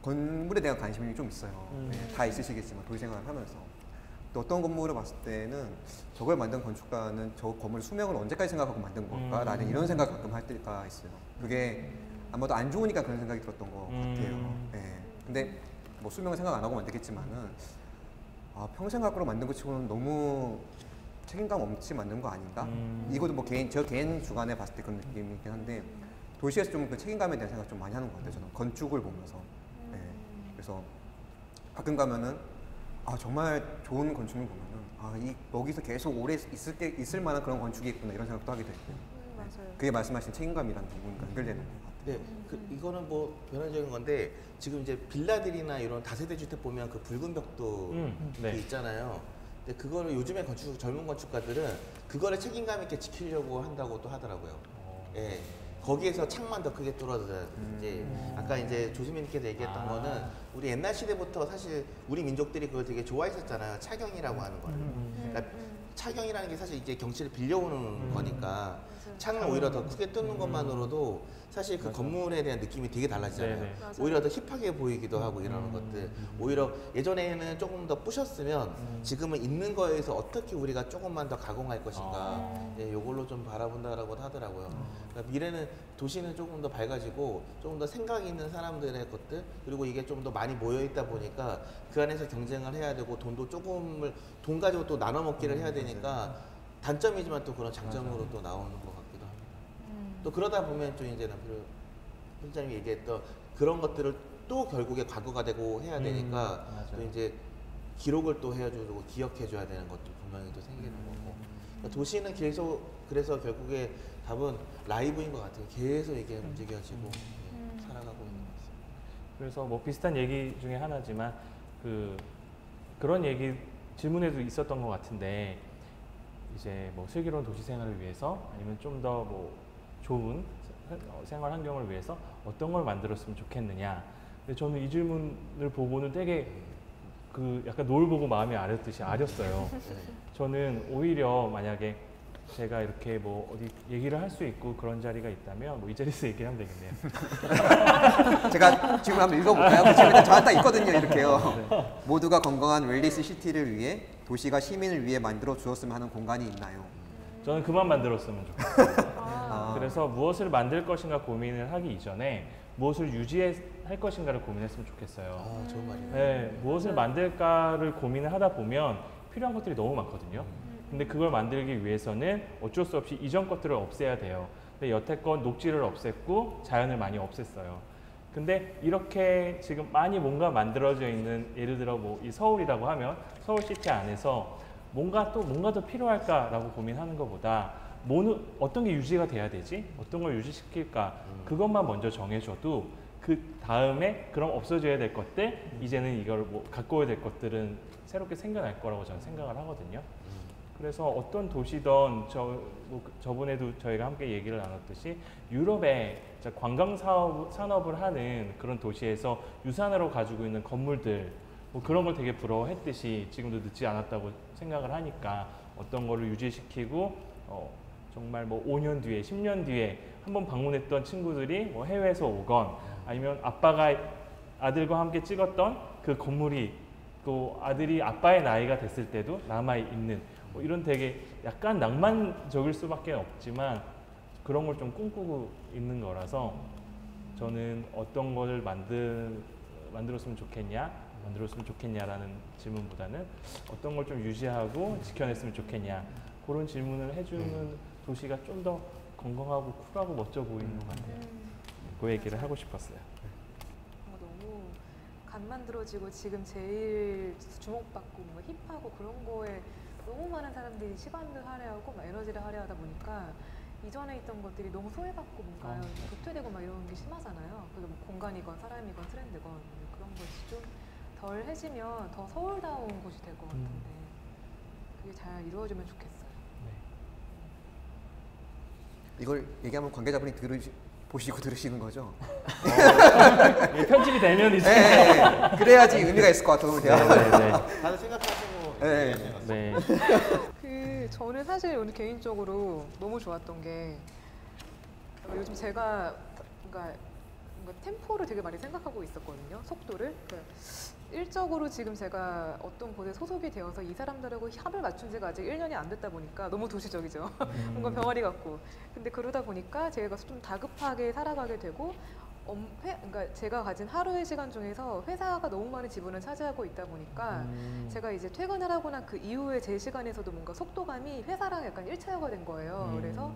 건물에 대한 관심이 좀 있어요. 네, 다 있으시겠지만 도시 생활을 하면서 또 어떤 건물을 봤을 때는 저걸 만든 건축가는 저 건물 수명을 언제까지 생각하고 만든 걸까라는 이런 생각 가끔 할 때가 있어요. 그게 아마도 안 좋으니까 그런 생각이 들었던 것 같아요. 네. 근데 뭐 수명을 생각 안 하고 만들겠지만은 평생 갖고 만든 것 치고는 너무 책임감 없이 만든 거 아닌가? 이것도 뭐 저 개인 주관에 봤을 때 그런 느낌이긴 한데 도시에서 좀 그 책임감에 대한 생각 좀 많이 하는 것 같아요. 저는 건축을 보면서. 네. 그래서 가끔 가면은 정말 좋은 건축물 보면은 여기서 계속 오래 있을 만한 그런 건축이 있구나 이런 생각도 하게 되고. 맞아요. 그게 말씀하신 책임감이라는 부분과 연결되는 것 같아요. 네, 이거는 뭐 변화적인 건데 지금 이제 빌라들이나 이런 다세대 주택 보면 그 붉은 벽도 네. 있잖아요. 근데 그거를 요즘에 젊은 건축가들은 그거를 책임감 있게 지키려고 한다고 또 하더라고요. 예. 거기에서 창만 더 크게 뚫어줘야 이제 아까 이제 조수민님께서 얘기했던 거는 우리 옛날 시대부터 사실 우리 민족들이 그걸 되게 좋아했었잖아요. 차경이라고 하는 거를. 그러니까 차경이라는 게 사실 이제 경치를 빌려오는 거니까 창을 오히려 더 크게 뚫는 것만으로도 사실 그 건물에 대한 느낌이 되게 달라지잖아요. 네네. 오히려 더 힙하게 보이기도 하고 이러는 것들. 오히려 예전에는 조금 더 부셨으면 지금은 있는 거에서 어떻게 우리가 조금만 더 가공할 것인가. 예, 요걸로 좀 바라본다라고 하더라고요. 그러니까 미래는 도시는 조금 더 밝아지고 조금 더 생각 있는 사람들의 것들, 그리고 이게 좀 더 많이 모여 있다 보니까 그 안에서 경쟁을 해야 되고 돈도 조금을 돈 가지고 또 나눠 먹기를 해야 되니까 단점이지만 또 그런 장점으로 또 나오는 것 같기도 합니다. 또 그러다 보면 또 이제 남필 편집장님이 얘기했던 그런 것들을 또 결국에 과거가 되고 해야 되니까 또 이제 기록을 또 해주고 기억해줘야 되는 것도 분명히 또 생기는 거고. 그러니까 도시는 계속 그래서 결국에 답은 라이브인 것 같아요. 계속 이게 움직여지고 살아가고 있는 것 같습니다. 그래서 뭐 비슷한 얘기 중에 하나지만 그런 얘기 질문에도 있었던 것 같은데 이제 뭐 슬기로운 도시 생활을 위해서 아니면 좀 더 뭐 좋은 생활 환경을 위해서 어떤 걸 만들었으면 좋겠느냐. 근데 저는 이 질문을 보고는 되게 약간 노을 보고 마음이 아렸듯이 아렸어요. 저는 오히려 만약에 제가 이렇게 뭐 어디 얘기를 할 수 있고 그런 자리가 있다면 뭐 이 자리에서 얘기를 하면 되겠네요. 제가 지금 한번 읽어볼까요? 그 질문에 저한테 딱 있거든요. 이렇게요. 모두가 건강한 웰니스 시티를 위해 도시가 시민을 위해 만들어 주었으면 하는 공간이 있나요? 저는 그만 만들었으면 좋겠어요. 그래서 무엇을 만들 것인가 고민을 하기 이전에 무엇을 유지할 것인가를 고민했으면 좋겠어요. 좋은 말이네요. 네, 무엇을 만들까를 고민을 하다 보면 필요한 것들이 너무 많거든요. 근데 그걸 만들기 위해서는 어쩔 수 없이 이전 것들을 없애야 돼요. 근데 여태껏 녹지를 없앴고 자연을 많이 없앴어요. 근데 이렇게 지금 많이 뭔가 만들어져 있는, 예를 들어 뭐 이 서울이라고 하면 서울시티 안에서 뭔가 더 필요할까라고 고민하는 것보다 어떤 게 유지가 돼야 되지? 어떤 걸 유지시킬까? 그것만 먼저 정해줘도 그 다음에 그럼 없어져야 될 것들, 이제는 이걸 뭐 가꿔야 될 것들은 새롭게 생겨날 거라고 저는 생각을 하거든요. 그래서 어떤 도시든 저번에도 저희가 함께 얘기를 나눴듯이 유럽의 관광 산업을 하는 그런 도시에서 유산으로 가지고 있는 건물들 뭐 그런 걸 되게 부러워했듯이 지금도 늦지 않았다고 생각을 하니까 어떤 거를 유지시키고 정말 뭐 5년 뒤에 10년 뒤에 한번 방문했던 친구들이 뭐 해외에서 오건 아니면 아빠가 아들과 함께 찍었던 그 건물이 또 아들이 아빠의 나이가 됐을 때도 남아있는 뭐 이런 되게 약간 낭만적일 수밖에 없지만 그런 걸 좀 꿈꾸고 있는 거라서 저는 어떤 걸 만들었으면 좋겠냐라는 질문보다는 어떤 걸 좀 유지하고 지켜냈으면 좋겠냐 그런 질문을 해주는 도시가 좀 더 건강하고 쿨하고 멋져 보이는 것 같아요. 그 얘기를 하고 싶었어요. 너무 간 만들어지고 지금 제일 주목받고 뭔가 힙하고 그런 거에 너무 많은 사람들이 시간을 할애하고 막 에너지를 할애하다 보니까 이전에 있던 것들이 너무 소외받고 뭔가 도태되고 막 이런 게 심하잖아요. 그게 뭐 공간이건 사람이건 트렌드건 그런 것이 좀 덜 해지면 더 서울다운 곳이 될 것 같은데 그게 잘 이루어지면 좋겠어요. 이걸 얘기하면 관계자분이 보시고 들으시는 거죠? 편집이 되면 이제 네, 그래야지 의미가 있을 것 같아요. 다들 생각하시고 네. 저는 사실 오늘 개인적으로 너무 좋았던 게 요즘 제가 뭔가 템포를 되게 많이 생각하고 있었거든요. 속도를. 일적으로 지금 제가 어떤 곳에 소속이 되어서 이 사람들하고 합을 맞춘 지가 아직 1년이 안 됐다 보니까 너무 도시적이죠. 뭔가 병아리 같고. 근데 그러다 보니까 제가 좀 다급하게 살아가게 되고 그러니까 제가 가진 하루의 시간 중에서 회사가 너무 많은 지분을 차지하고 있다 보니까 제가 이제 퇴근을 하고 난 그 이후에 제 시간에서도 뭔가 속도감이 회사랑 약간 일체화가 된 거예요. 그래서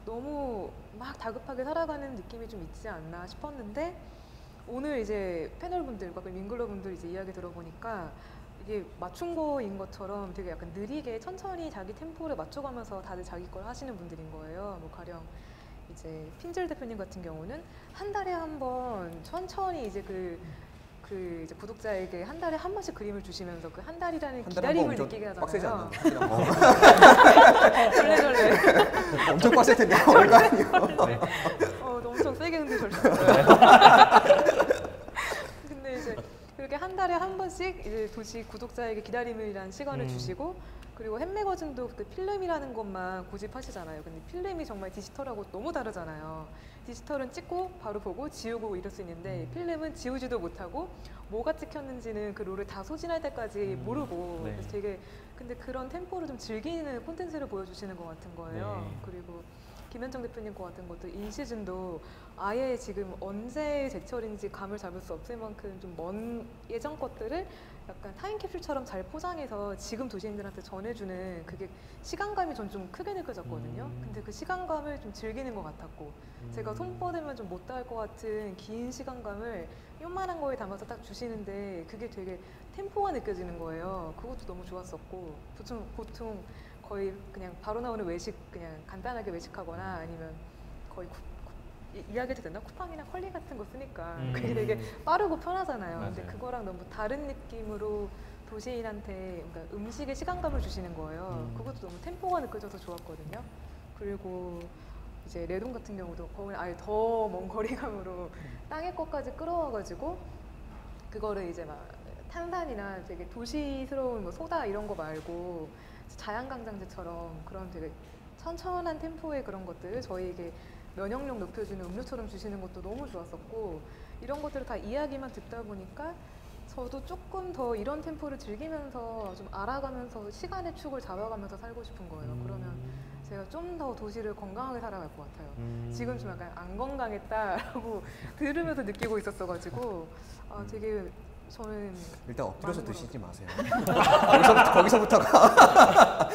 너무 막 다급하게 살아가는 느낌이 좀 있지 않나 싶었는데 오늘 이제 패널분들과 민글러분들 이제 이야기 들어보니까 이게 맞춘 거인 것처럼 되게 약간 느리게 천천히 자기 템포를 맞춰가면서 다들 자기 걸 하시는 분들인 거예요. 뭐 가령 이제 핀즐 대표님 같은 경우는 한 달에 한 번 천천히 이제 이제 구독자에게 한 달에 한 번씩 그림을 주시면서 그 한 달이라는 기다림을 느끼게 하잖아요. 빡세지 않나? 절레절레. 엄청 빡셀 텐데 얼마요? 엄청 세게 흔들죠. 근데 이제 그렇게 달에 한 번씩 이제 도시 구독자에게 기다림이라는 시간을 주시고, 그리고 햄매거진도 그 필름이라는 것만 고집하시잖아요. 근데 필름이 정말 디지털하고 너무 다르잖아요. 디지털은 찍고 바로 보고 지우고 이럴 수 있는데 필름은 지우지도 못하고 뭐가 찍혔는지는 그 롤을 다 소진할 때까지 모르고 네. 그래서 되게 근데 그런 템포를 좀 즐기는 콘텐츠를 보여주시는 것 같은 거예요. 네. 그리고 김현정 대표님 거 같은 것도 인시즌도 아예 지금 언제 제철인지 감을 잡을 수 없을 만큼 좀 먼 예전 것들을 약간 타임캡슐처럼 잘 포장해서 지금 도시인들한테 전해주는 그게 시간감이 전 좀 크게 느껴졌거든요. 근데 그 시간감을 좀 즐기는 것 같았고 제가 손 뻗으면 좀 못 닿을 것 같은 긴 시간감을 요만한 거에 담아서 딱 주시는데 그게 되게 템포가 느껴지는 거예요. 그것도 너무 좋았었고 보통 거의 그냥 바로 나오는 외식 그냥 간단하게 외식하거나 아니면 거의 이야기도 됐나? 쿠팡이나 컬리 같은 거 쓰니까 그게 되게 빠르고 편하잖아요. 맞아요. 근데 그거랑 너무 다른 느낌으로 도시인한테 그러니까 음식의 시간감을 주시는 거예요. 그것도 너무 템포가 느껴져서 좋았거든요. 그리고 이제 레돈 같은 경우도 거기는 아예 더 먼 거리감으로 땅의 것까지 끌어와가지고 그거를 이제 막 탄산이나 되게 도시스러운 뭐 소다 이런 거 말고 자양강장제처럼 그런 되게 천천한 템포의 그런 것들 저희에게 면역력 높여주는 음료처럼 주시는 것도 너무 좋았었고 이런 것들을 다 이야기만 듣다 보니까 저도 조금 더 이런 템포를 즐기면서 좀 알아가면서 시간의 축을 잡아가면서 살고 싶은 거예요. 그러면 제가 좀 더 도시를 건강하게 살아갈 것 같아요. 지금 좀 약간 안 건강했다라고 들으면서 느끼고 있었어가지고 되게 저는 일단 엎드려서 많은 드시지 마세요. 거기서부터가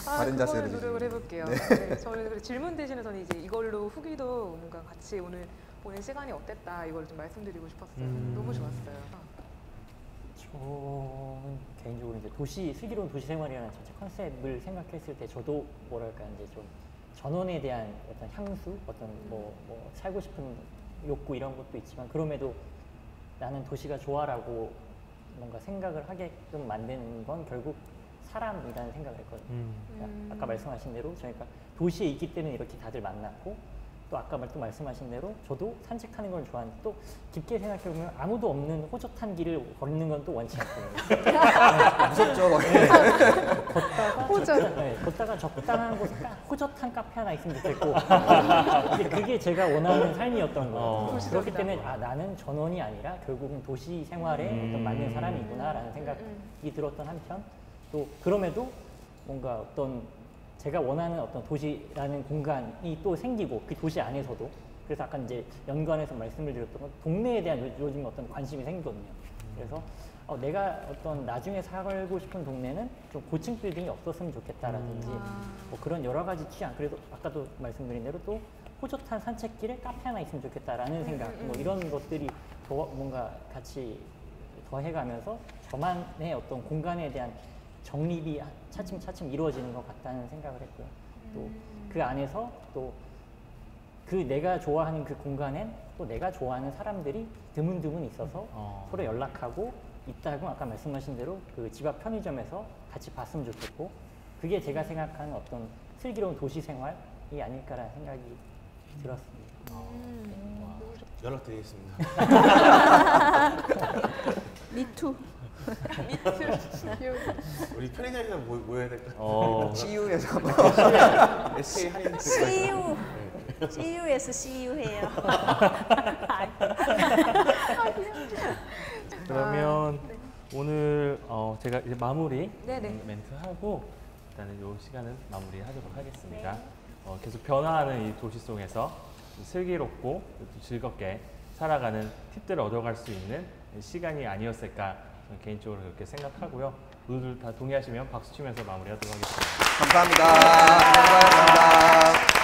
바른 자세로 그거는 노력을 해볼게요. 네. 네, 저는 그래서 질문 대신에서는 이제 이걸로 후기도 뭔가 같이 오늘 보낸 시간이 어땠다 이걸 좀 말씀드리고 싶었어요. 너무 좋았어요. 저는 개인적으로 이제 슬기로운 도시 생활이라는 전체 컨셉을 생각했을 때 저도 뭐랄까 이제 좀 전원에 대한 어떤 향수, 어떤 뭐 살고 싶은 욕구 이런 것도 있지만 그럼에도 나는 도시가 좋아라고 뭔가 생각을 하게끔 만드는 건 결국 사람이라는 생각을 했거든요. 그러니까 아까 말씀하신 대로 저희가 도시에 있기 때문에 이렇게 다들 만났고 또 아까 또 말씀하신 대로 저도 산책하는 걸 좋아하는데 또 깊게 생각해보면 아무도 없는 호젓한 길을 걷는 건 또 원치 않거든요. 무섭죠. 걷다가 적당한 곳에 호젓한 카페 하나 있으면 좋겠고 그게 제가 원하는 삶이었던 거예요. 그렇기 때문에 나는 전원이 아니라 결국은 도시 생활에 어떤 맞는 사람이구나라는 생각이 들었던 한편 또 그럼에도 뭔가 어떤 제가 원하는 어떤 도시라는 공간이 또 생기고 그 도시 안에서도 그래서 아까 이제 연관해서 말씀을 드렸던 건 동네에 대한 요즘 어떤 관심이 생기거든요. 그래서 내가 어떤 나중에 살고 싶은 동네는 좀 고층 빌딩이 없었으면 좋겠다라든지 뭐 그런 여러 가지 취향 그래도 아까도 말씀드린 대로 또 호젓한 산책길에 카페 하나 있으면 좋겠다라는 생각 뭐 이런 것들이 뭔가 같이 더해가면서 저만의 어떤 공간에 대한 정립이 차츰차츰 이루어지는 것 같다는 생각을 했고요. 또 그 안에서 또 그 내가 좋아하는 그 공간엔 또 내가 좋아하는 사람들이 드문드문 있어서 서로 연락하고 있다고 아까 말씀하신 대로 그 집 앞 편의점에서 같이 봤으면 좋겠고 그게 제가 생각하는 어떤 슬기로운 도시 생활이 아닐까라는 생각이 들었습니다. 연락드리겠습니다. 미투. 우리 편의점에서 모여야 될까요? CU에서 SK 할인 CU. CU에서 CU 해요. 그러면 오늘 제가 이제 마무리 네네. 멘트하고 일단은 이 시간은 마무리하도록 하겠습니다. 계속 변화하는 이 도시 속에서 슬기롭고 또 즐겁게 살아가는 팁들을 얻어갈 수 있는 시간이 아니었을까 저는 개인적으로 그렇게 생각하고요. 모두들 다 동의하시면 박수 치면서 마무리하도록 하겠습니다. 감사합니다. 감사합니다.